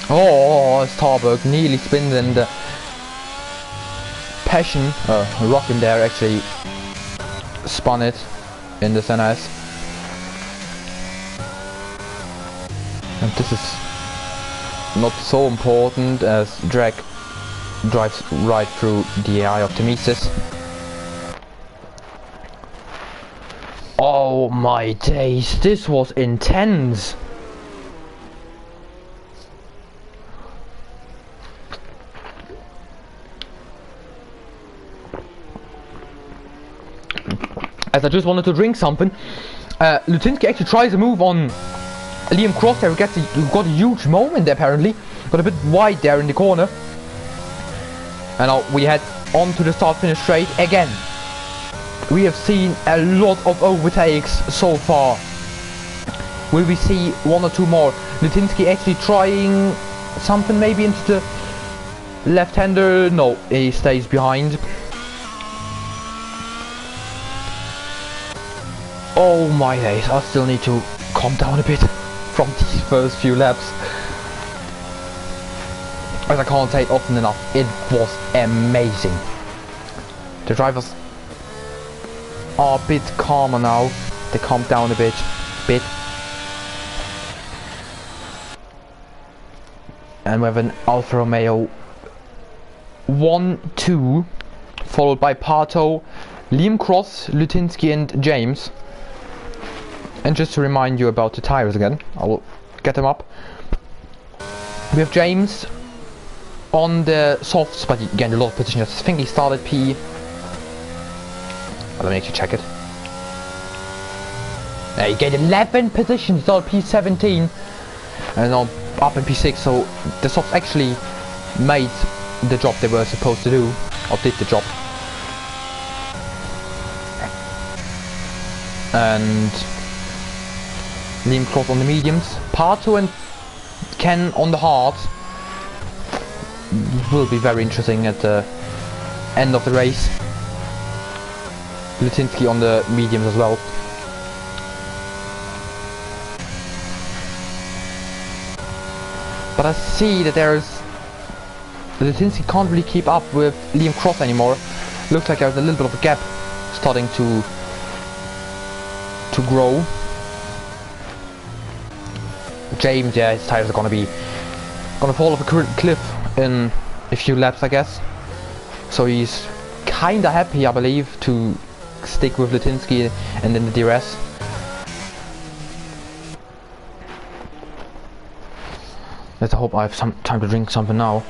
Oh, Tarburg nearly spins, and Passion Rock in there actually spun it in the Senna S. And this is not so important as Drag drives right through the eye of Tamisis. Oh my days, this was intense. As I just wanted to drink something, Lutinsky actually tries a move on Liam Cross there. He got a huge moment apparently. Got a bit wide there in the corner. And now we head on to the start finish straight again. We have seen a lot of overtakes so far. Will we see one or two more? Lutinsky actually trying something maybe into the left-hander. No, he stays behind. Oh my days, I still need to calm down a bit. from these first few laps. As I can't say it often enough, it was amazing. The drivers are a bit calmer now. They calmed down a bit. And we have an Alfa Romeo 1-2, followed by Pato, Liam Cross, Lutinsky and James. And just to remind you about the tires again, I will get them up. We have James on the softs, but he gained a lot of position. I think he started P... Let me actually check it. He gained 11 positions, he started P17. And now up in P6, so the softs actually made the job they were supposed to do, or did the job. And Liam Cross on the mediums, Pato and Ken on the hards. Will be very interesting at the end of the race. Lutinsky on the mediums as well. But I see that there's... Lutinsky can't really keep up with Liam Cross anymore. Looks like there's a little bit of a gap starting to grow. James, yeah, his tires are gonna fall off a cliff in a few laps, I guess. So he's kinda happy, I believe, to stick with Lutinsky and then the DRS. Let's hope I have some time to drink something now.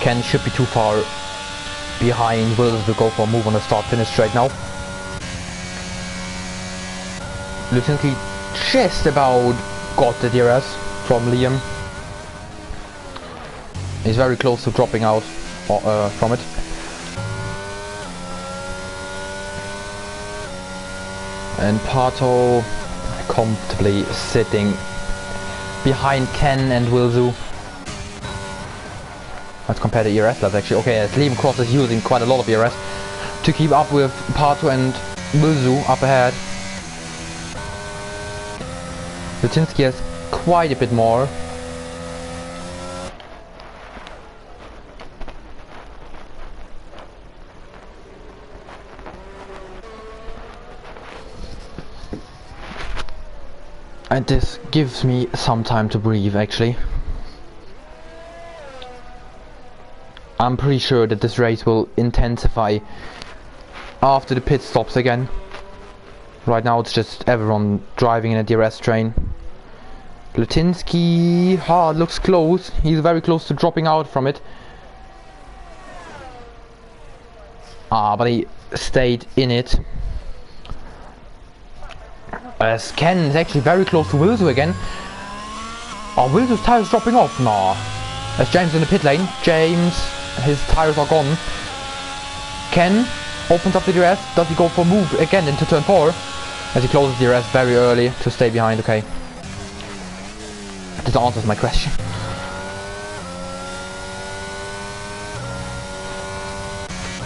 Ken should be too far behind. Will go for a move on the start finish straight now. Lutinsky just about got the DRS from Liam. He's very close to dropping out from it. And Pato comfortably sitting behind Ken and Wilzu. Let's compare the ERS levels actually. Okay, as Liam Cross is using quite a lot of ERS to keep up with Pato and Wilzu up ahead. Lutinsky has quite a bit more. And this gives me some time to breathe actually. I'm pretty sure that this race will intensify after the pit stops again. Right now it's just everyone driving in a DRS train. Lutinsky, looks close. He's very close to dropping out from it. But he stayed in it. As Ken is actually very close to Wilzu again. Oh, Wilzu's tires dropping off? Nah. As James in the pit lane. James, his tires are gone. Ken opens up the DRS. Does he go for a move again into turn 4? As he closes the DRS very early to stay behind. Okay. This answers my question.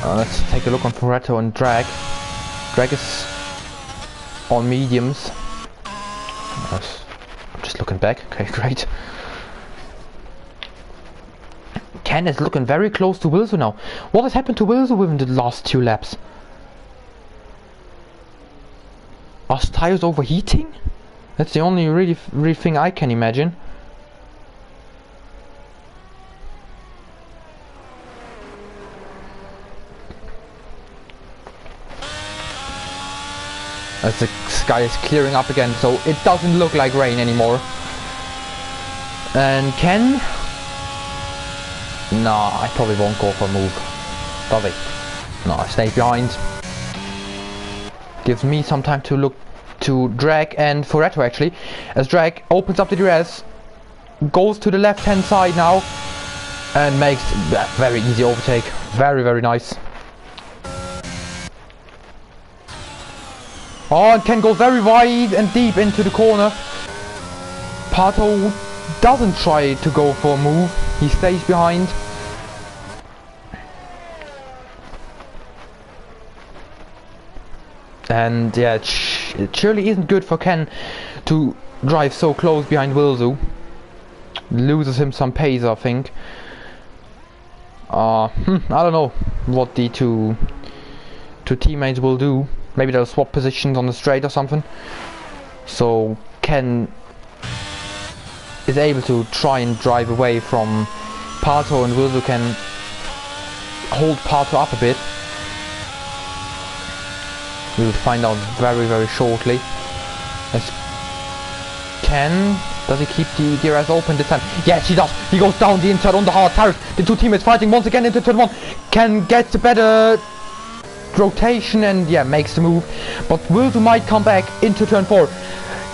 Let's take a look on Pareto and Drag. Drag is on mediums. I'm just looking back. Okay, great. Ken is looking very close to Wilson now. What has happened to Wilson within the last 2 laps? Are his tires overheating? That's the only really thing I can imagine. As the sky is clearing up again, so it doesn't look like rain anymore. And Ken? Nah, I probably won't go for a move. Does he? No, I stay behind. Gives me some time to look to Drag and Pareto actually. As Drag opens up the DRS, goes to the left hand side now, and makes that very easy overtake. Very, very nice. Oh, and Ken goes very wide and deep into the corner. Pato doesn't try to go for a move, he stays behind. And yeah, it surely isn't good for Ken to drive so close behind Wilzu. Loses him some pace, I think. I don't know what the two teammates will do. Maybe they'll swap positions on the straight or something. So Ken is able to try and drive away from Pato, and Wilzu can hold Pato up a bit. We will find out very, very shortly. As Ken, does he keep the DRS open this time? Yes, he does. He goes down the inside on the hard tires. The two teammates fighting once again into turn 1. Ken gets a better rotation and yeah, makes the move. But Wilzu might come back into turn 4.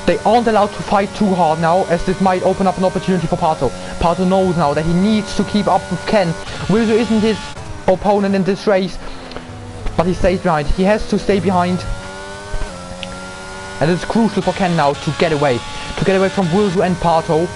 They aren't allowed to fight too hard now, as this might open up an opportunity for Pato. Pato knows now that he needs to keep up with Ken. Wilzu isn't his opponent in this race, but he stays behind. He has to stay behind. And it's crucial for Ken now to get away. To get away from Wilzu and Pato.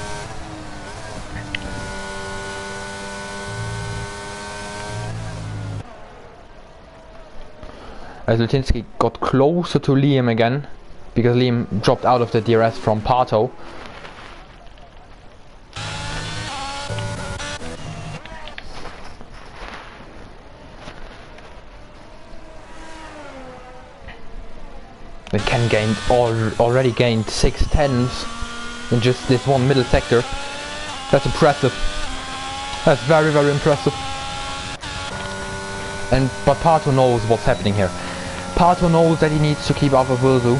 As Lutinsky got closer to Liam again, because Liam dropped out of the DRS from Pato. And Ken already gained 6 tenths in just this one middle sector. That's impressive. That's very, very impressive. But Pato knows what's happening here. Pato knows that he needs to keep up with Wilzu.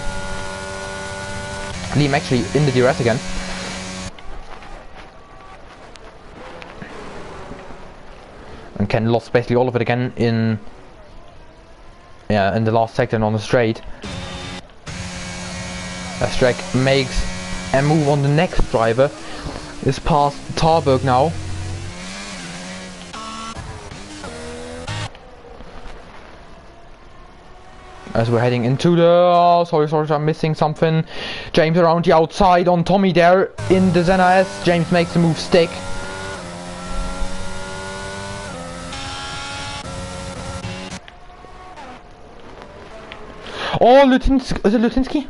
Liam actually in the DRS again. And Ken lost basically all of it again in the last sector and on the straight. As Spec makes a move on the next driver. Is past Tarberg now. As we're heading into the... Oh, sorry, I'm missing something. James around the outside on Tommy there in the Zenna S. James makes the move stick. Oh, Lutinsky. Is it Lutinsky?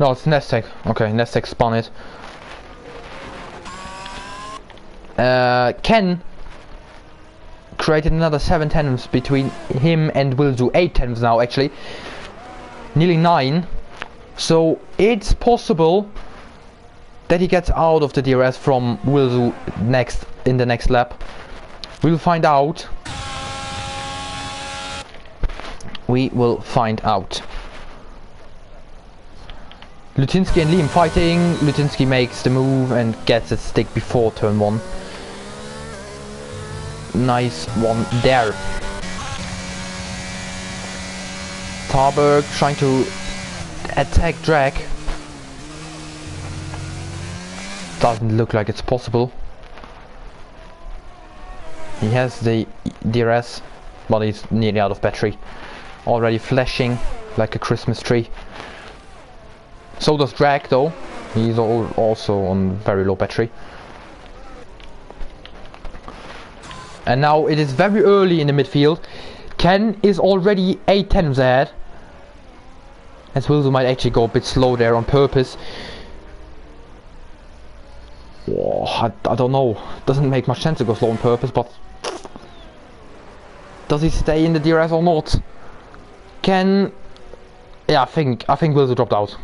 No, it's Nestek. Okay, Nestek spun it. Ken created another 7 tenths between him and Wilzu. 8 tenths now, actually. Nearly 9. So it's possible that he gets out of the DRS from Wilzu in the next lap. We'll find out. We will find out. Lutinsky and Liam fighting. Lutinsky makes the move and gets a stick before turn 1. Nice one there. Tarberg trying to attack drag. Doesn't look like it's possible. He has the DRS, but he's nearly out of battery. Already flashing like a Christmas tree. So does Drag though. He's also on very low battery. And now it is very early in the midfield. Ken is already 8 tenths ahead. As Wilson might actually go a bit slow there on purpose. Oh, I don't know. Doesn't make much sense to go slow on purpose, but does he stay in the DRS or not? Ken, yeah, I think Wilson dropped out.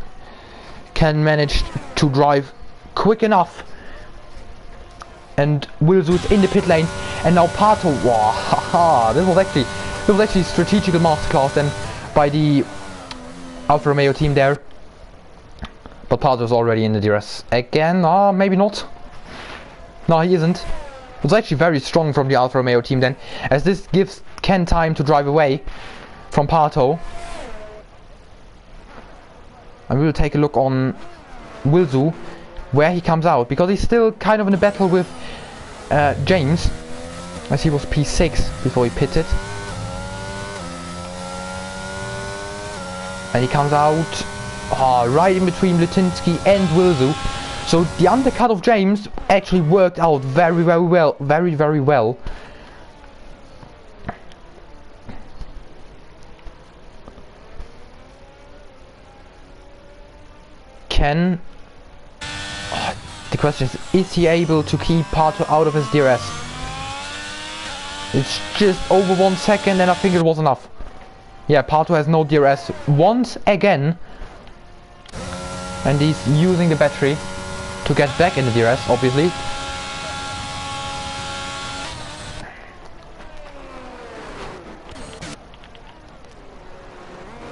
Ken managed to drive quick enough, and Wilsu's in the pit lane, and now Pato. Wow, haha! This was actually strategical masterclass then by the Alfa Romeo team there. But Pato's already in the DRS again. Maybe not. No, he isn't. It was actually very strong from the Alfa Romeo team then, as this gives Ken time to drive away from Pato. And we will take a look on Wilzu, where he comes out, because he's still kind of in a battle with James, as he was P6 before he pitted. And he comes out right in between Lutinsky and Wilzu. So the undercut of James actually worked out very well, very well. The question is he able to keep Pato out of his DRS? It's just over 1 second and I think it was enough. Yeah, Pato has no DRS once again. And he's using the battery to get back in the DRS, obviously.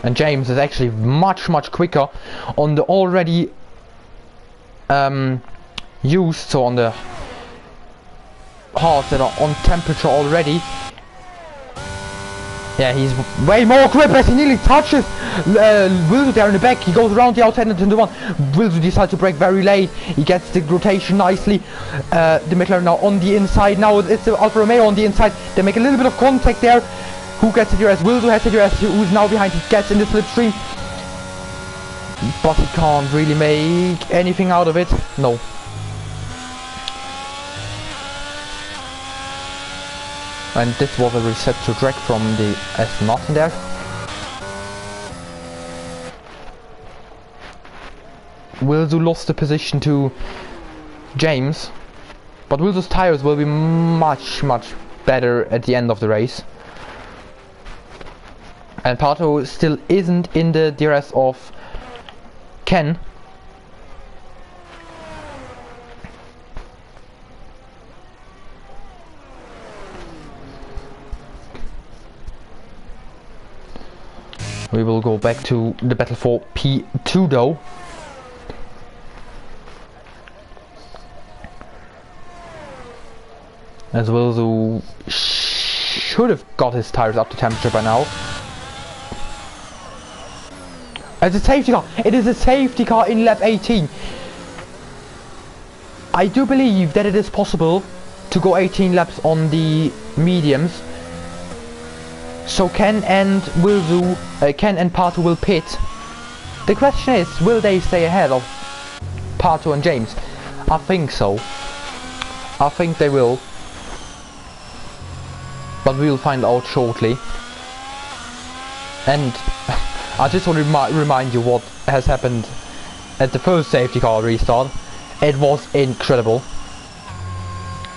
And James is actually much quicker on the already used, so on the hearts that are on temperature already. Yeah, he's way more grip as he nearly touches Wilzo there in the back. He goes around the outside into the one. Wilzo decides to brake very late. He gets the rotation nicely. The McLaren now on the inside. Now it's the Alfa Romeo on the inside. They make a little bit of contact there. Who gets the DRS? Wilzo has the DRS. Who's now behind? He gets in the slipstream. But he can't really make anything out of it. No. And this was a reset to drag from the Aston Martin there. Wilzo lost the position to James, but Wilzo's tires will be much better at the end of the race. And Pato still isn't in the DRS of Ken. We will go back to the battle for P2 though. As Wilzo should have got his tires up to temperature by now. It's a safety car. It is a safety car in lap 18. I do believe that it is possible to go 18 laps on the mediums. So Ken and Pato will pit. The question is, will they stay ahead of Pato and James? I think so. I think they will. But we will find out shortly. And I just want to remind you what has happened at the first safety car restart. It was incredible.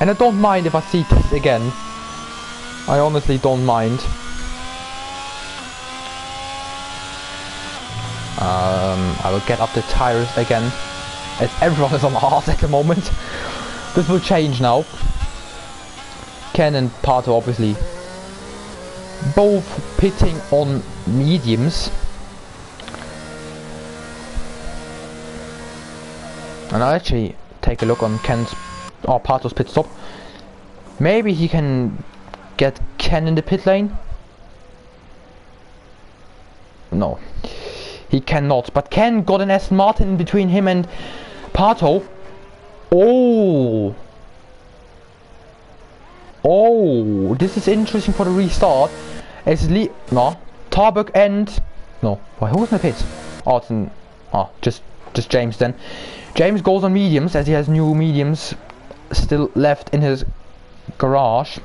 And I don't mind if I see this again. I honestly don't mind. I will get up the tires again, as everyone is on hard at the moment. This will change now. Ken and Pato obviously both pitting on mediums. And I'll actually take a look on Pato's pit stop. Maybe he can get Ken in the pit lane. No. He cannot, but Ken got an Aston Martin in between him and Pato. Oh, this is interesting for the restart. It's Tarbuck and who was in the pit? Just James then. James goes on mediums as he has new mediums still left in his garage.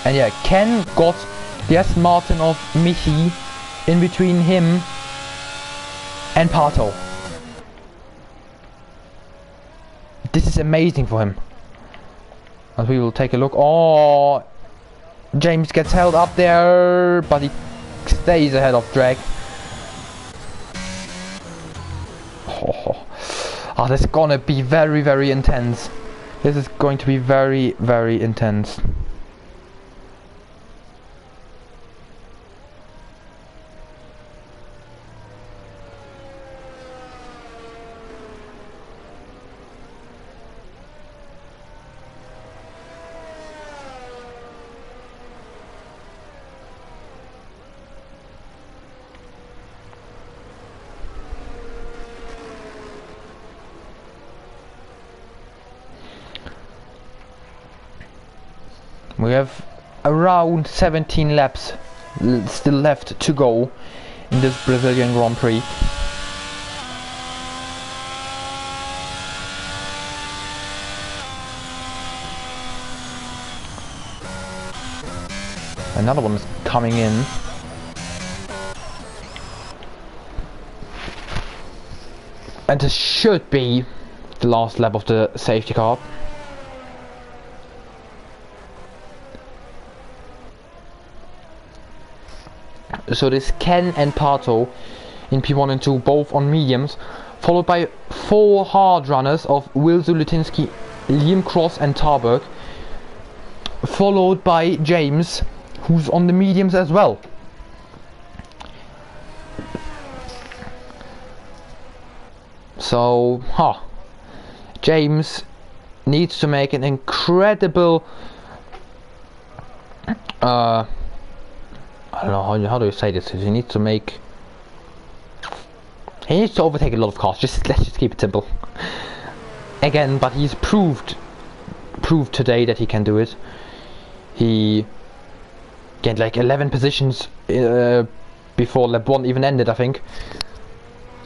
And yeah, Ken got the Aston Martin of Michi in between him and Pato. This is amazing for him. As we will take a look. Oh, James gets held up there, but he stays ahead of drag. Oh, this is gonna be very intense. This is going to be very intense. We have around 17 laps still left to go in this Brazilian Grand Prix. Another one is coming in. And this should be the last lap of the safety car. So this Ken and Pato in P1 and 2, both on mediums, followed by 4 hard runners of Will Zulutinsky, Liam Cross and Tarberg, followed by James, who's on the mediums as well. So, James needs to make an incredible, I don't know, how do you say this? He needs to overtake a lot of cars. Let's just keep it simple. Again, but he's proved today that he can do it. He gained like 11 positions before lap 1 even ended, I think.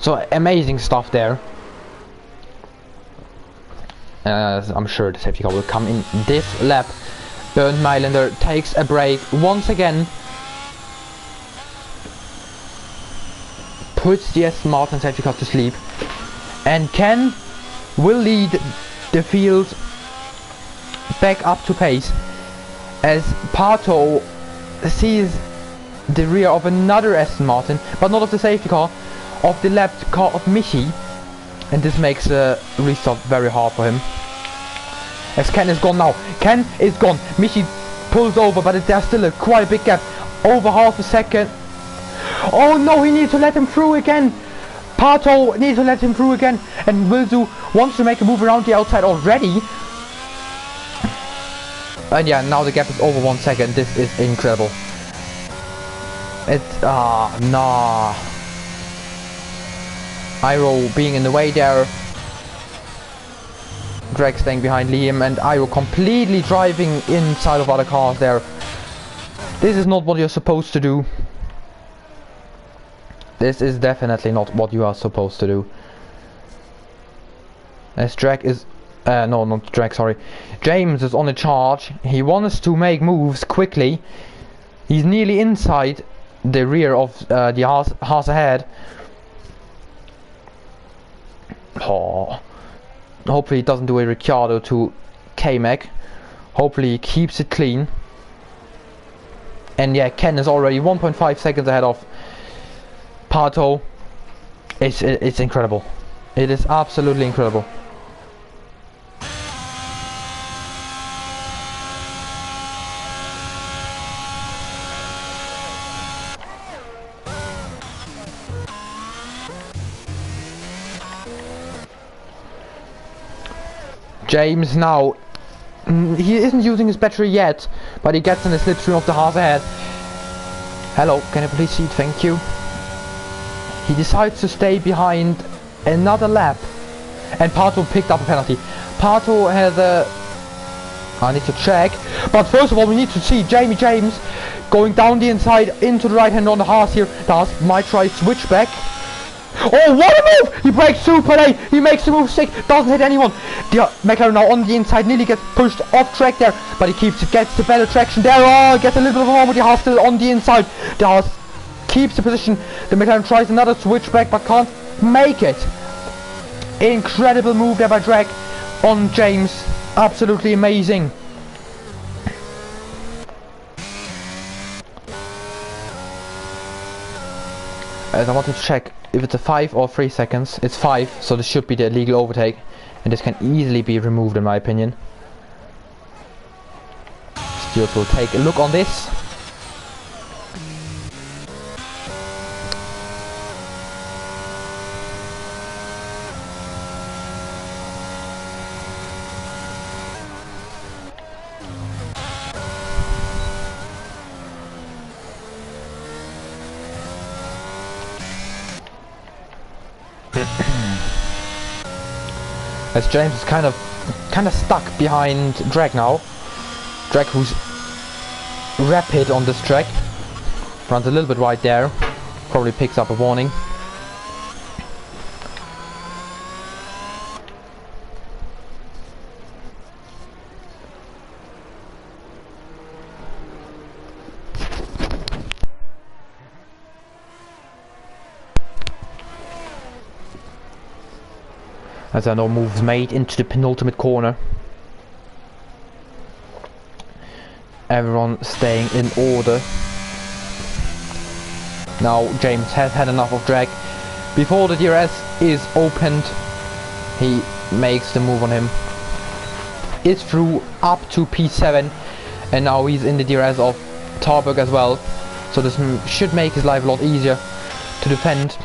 So amazing stuff there. I'm sure the safety car will come in this lap. Bernd Mailander takes a break once again. Puts the Aston Martin safety car to sleep. And Ken will lead the field back up to pace as Pato sees the rear of another Aston Martin, but not of the safety car, of the left car of Michi, and this makes a restart very hard for him. As Ken is gone now. Ken is gone. Michi pulls over, but there's still quite a big gap. Over half a second. Oh no, he needs to let him through again. Pato needs to let him through again, and Wilzu wants to make a move around the outside already. And yeah, now the gap is over 1 second. This is incredible. It's nah. Iro being in the way there. Greg staying behind Liam, and Iro completely driving inside of other cars there. This is not what you're supposed to do. This is definitely not what you are supposed to do. As Drake is... no, not Drake, sorry. James is on a charge. He wants to make moves quickly. He's nearly inside the rear of the Haas ahead. Oh. Hopefully he doesn't do a Ricciardo to K-Mac. Hopefully he keeps it clean. And yeah, Ken is already 1.5 seconds ahead of Pato. It's incredible. It is absolutely incredible. James now, he isn't using his battery yet, but he gets in the slipstream of the Haas ahead. Hello, can I please see it? Thank you. He decides to stay behind another lap, and Pato picked up a penalty. Pato has a... I need to check, but first of all we need to see Jamie James going down the inside into the right hand on the Haas here. The Haas might try switchback. Oh, what a move! He breaks super late. He makes the move sick. Doesn't hit anyone. The McLaren now on the inside, nearly gets pushed off track there, but he keeps it, gets the better traction there. Oh, gets a little bit of a moment. The Haas still on the inside. The Haas keeps the position. The McLaren tries another switchback, but can't make it. Incredible move there by Drake on James. Absolutely amazing. As I want to check if it's a 5 or 3 seconds. It's 5, so this should be the illegal overtake, and this can easily be removed in my opinion. Stuart will take a look on this. As James is kind of stuck behind Drake now. Drake, who's rapid on this track, runs a little bit wide there, probably picks up a warning. As there are no moves made into the penultimate corner. Everyone staying in order. Now James has had enough of drag. Before the DRS is opened, he makes the move on him. Is through up to P7, and now he's in the DRS of Tarbuck as well. So this should make his life a lot easier to defend.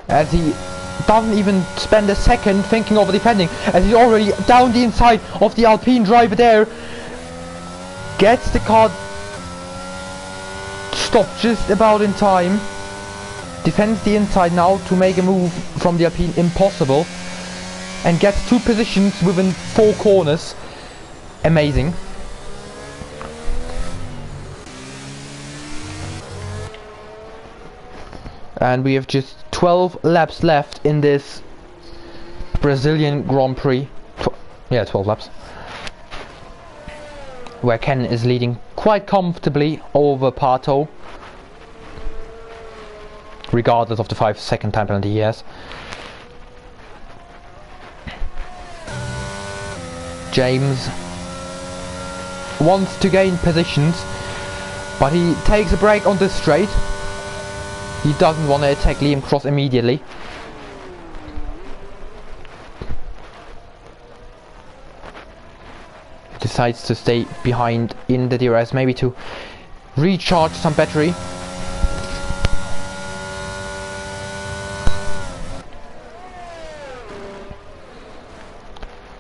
As he doesn't even spend a second thinking of defending, as he's already down the inside of the Alpine driver there. Gets the car stopped just about in time. Defends the inside now to make a move from the Alpine impossible. And gets 2 positions within 4 corners. Amazing. And we have just 12 laps left in this Brazilian Grand Prix. 12 laps. Where Ken is leading quite comfortably over Pato. Regardless of the 5-second time penalty he has. James wants to gain positions, but he takes a break on this straight. He doesn't want to attack Liam Cross immediately. Decides to stay behind in the DRS, maybe to recharge some battery.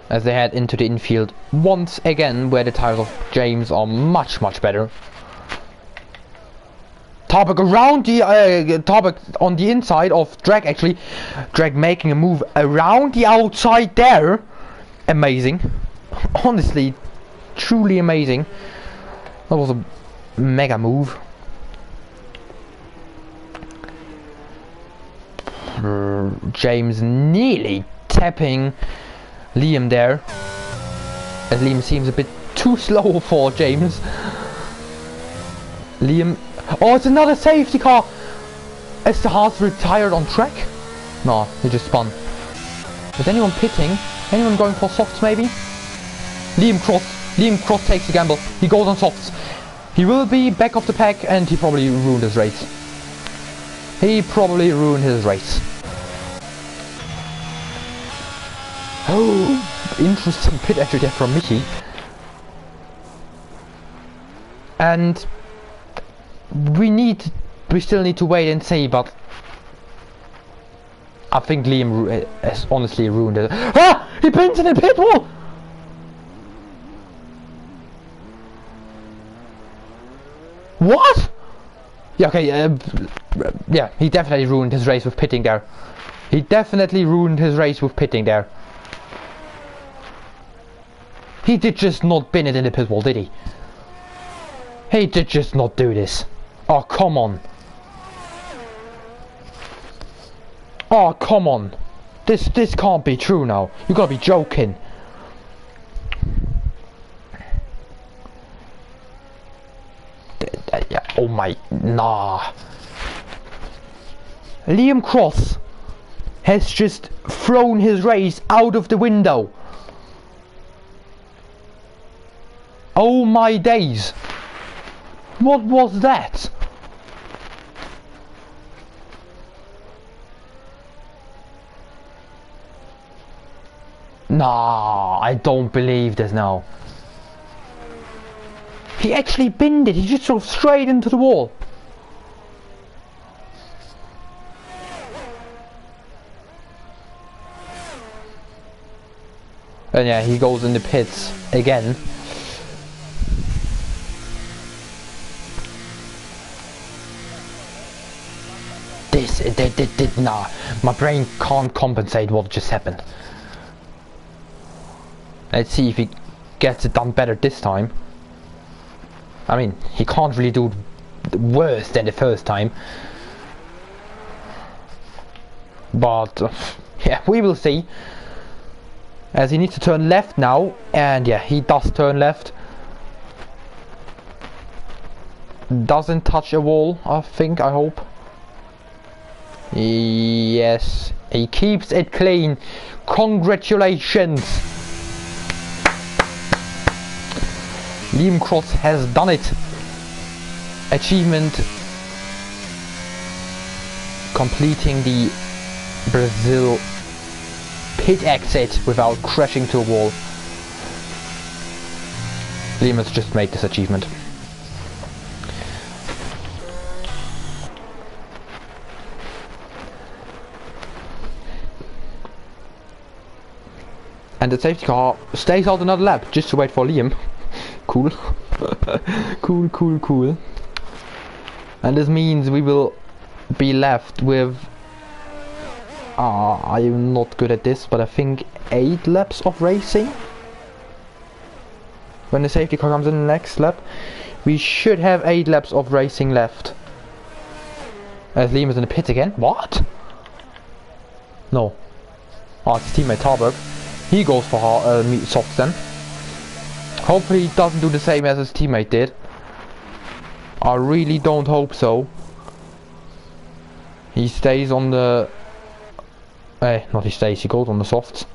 As they head into the infield once again, where the tires of James are much better. Tarbuck around the Tarbuck on the inside of Drag, actually. Drag making a move around the outside there. Amazing. Honestly, truly amazing. That was a mega move. James nearly tapping Liam there, as Liam seems a bit too slow for James. Liam, oh, it's another safety car. Is the Haas retired on track? No, he just spun. Is anyone pitting? Anyone going for softs maybe? Liam Cross takes the gamble. He goes on softs. He will be back of the pack, and he probably ruined his race. Oh, interesting pit entry there from Mickey. And we still need to wait and see, but I think Liam has honestly ruined it. Ah! He pins in the pit wall! What? Yeah, okay, yeah, he definitely ruined his race with pitting there. He did just not bin it in the pit wall, did he? He did just not do this. Oh, come on. Oh, come on. This can't be true now. You gotta be joking. Yeah, oh my, nah. Liam Cross has just thrown his race out of the window. Oh my days. What was that? Nah, I don't believe this now. He actually binned it. He just drove straight into the wall. And yeah, he goes in the pits again. Nah, my brain can't compensate what just happened. Let's see if he gets it done better this time. I mean, he can't really do worse than the first time. But yeah, we will see. As he needs to turn left now, and yeah, he does turn left. Doesn't touch a wall, I think, I hope. Yes, he keeps it clean. Congratulations. Liam Cross has done it. Achievement completing the Brazil pit exit without crashing to a wall. Liam has just made this achievement. And the safety car stays out another lap just to wait for Liam. Cool. Cool. And this means we will be left with I'm not good at this, but I think 8 laps of racing. When the safety car comes in the next lap, we should have 8 laps of racing left. As Liam is in the pit again. What? No. Oh, it's his teammate Tarberg. He goes for softs then. Hopefully he doesn't do the same as his teammate did. I really don't hope so. He stays on the... not he stays, he goes on the softs.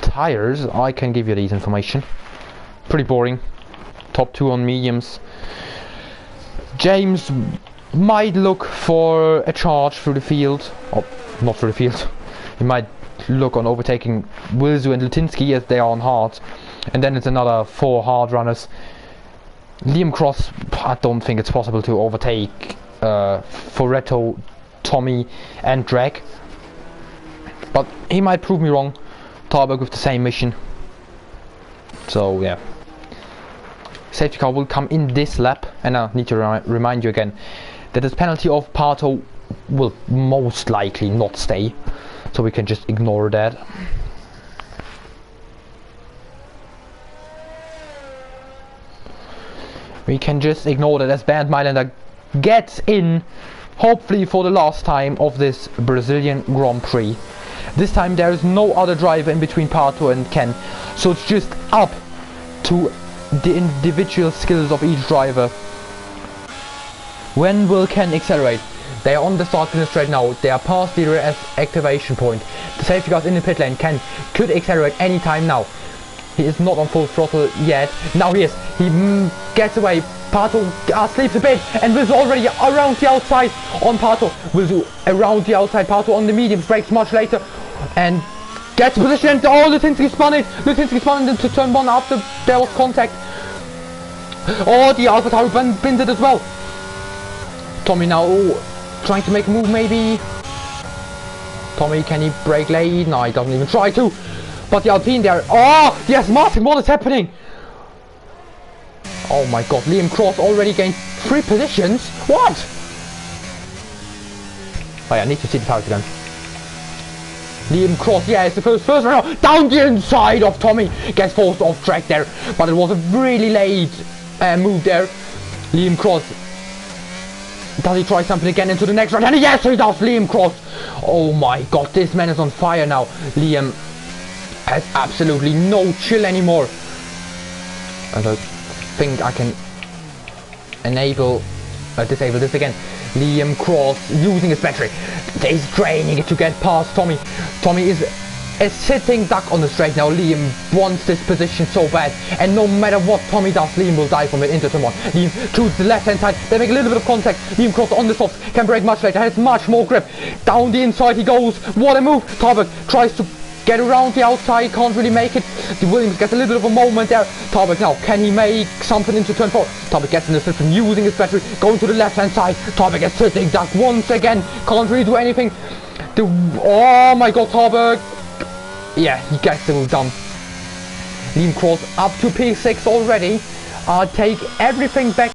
Tires, I can give you these information. Pretty boring. Top 2 on mediums. James might look for a charge through the field. Oh, not through the field. He might look on overtaking Wilzu and Lutinsky as they are on hard. And then it's another 4 hard runners. Liam Cross, I don't think it's possible to overtake Foretto, Tommy and Drag. But he might prove me wrong. Tarberg with the same mission. So yeah. Safety car will come in this lap, and I need to remind you again that this penalty of Pato will most likely not stay, so we can just ignore that. We can just ignore that as Bernd Mailänder gets in, hopefully for the last time of this Brazilian Grand Prix. This time there is no other driver in between Pato and Ken, so it's just up to the individual skills of each driver. When will Ken accelerate? They are on the start finish straight now. They are past the rear activation point. The safety car's in the pit lane. Ken could accelerate any time now. He is not on full throttle yet. Now he is. He gets away. Pato sleeps a bit and Wilzu already around the outside on Pato. Wilzu around the outside. Pato on the mediums, brakes much later and gets position. And oh, Lutinsky spun it. Lutinsky spun into turn 1 after there was contact. Oh, the Alpha Tauri bins it as well. Tommy now trying to make a move maybe. Tommy, can he brake late? No, he doesn't even try to. But the Alpine there. Oh, yes, Martin, what is happening? Oh my god, Liam Cross already gained 3 positions. What? Oh yeah, I need to see the tires again. Liam Cross, yeah, it's the first round. Down the inside of Tommy. Gets forced off track there. But it was a really late move there. Liam Cross. Does he try something again into the next round? And yes, he does, Liam Cross. Oh my god, this man is on fire now. Liam has absolutely no chill anymore. And I think I can disable this again. Liam Cross using his battery. He's draining it to get past Tommy. Tommy is a sitting duck on the straight now. Liam wants this position so bad, and no matter what Tommy does, Liam will die from it into turn 1. Liam chooses the left hand side. They make a little bit of contact. Liam Cross on the softs, can brake much later, has much more grip. Down the inside he goes. What a move. Tarberg tries to get around the outside, can't really make it. The Williams gets a little bit of a moment there. Tarberg now, can he make something into turn 4? Tarberg gets in the system using his battery, going to the left hand side. Tarberg gets sitting duck once again, can't really do anything. Oh my god, Tarberg. Yeah, he gets the move done. Liam Cross up to P6 already. Take everything back.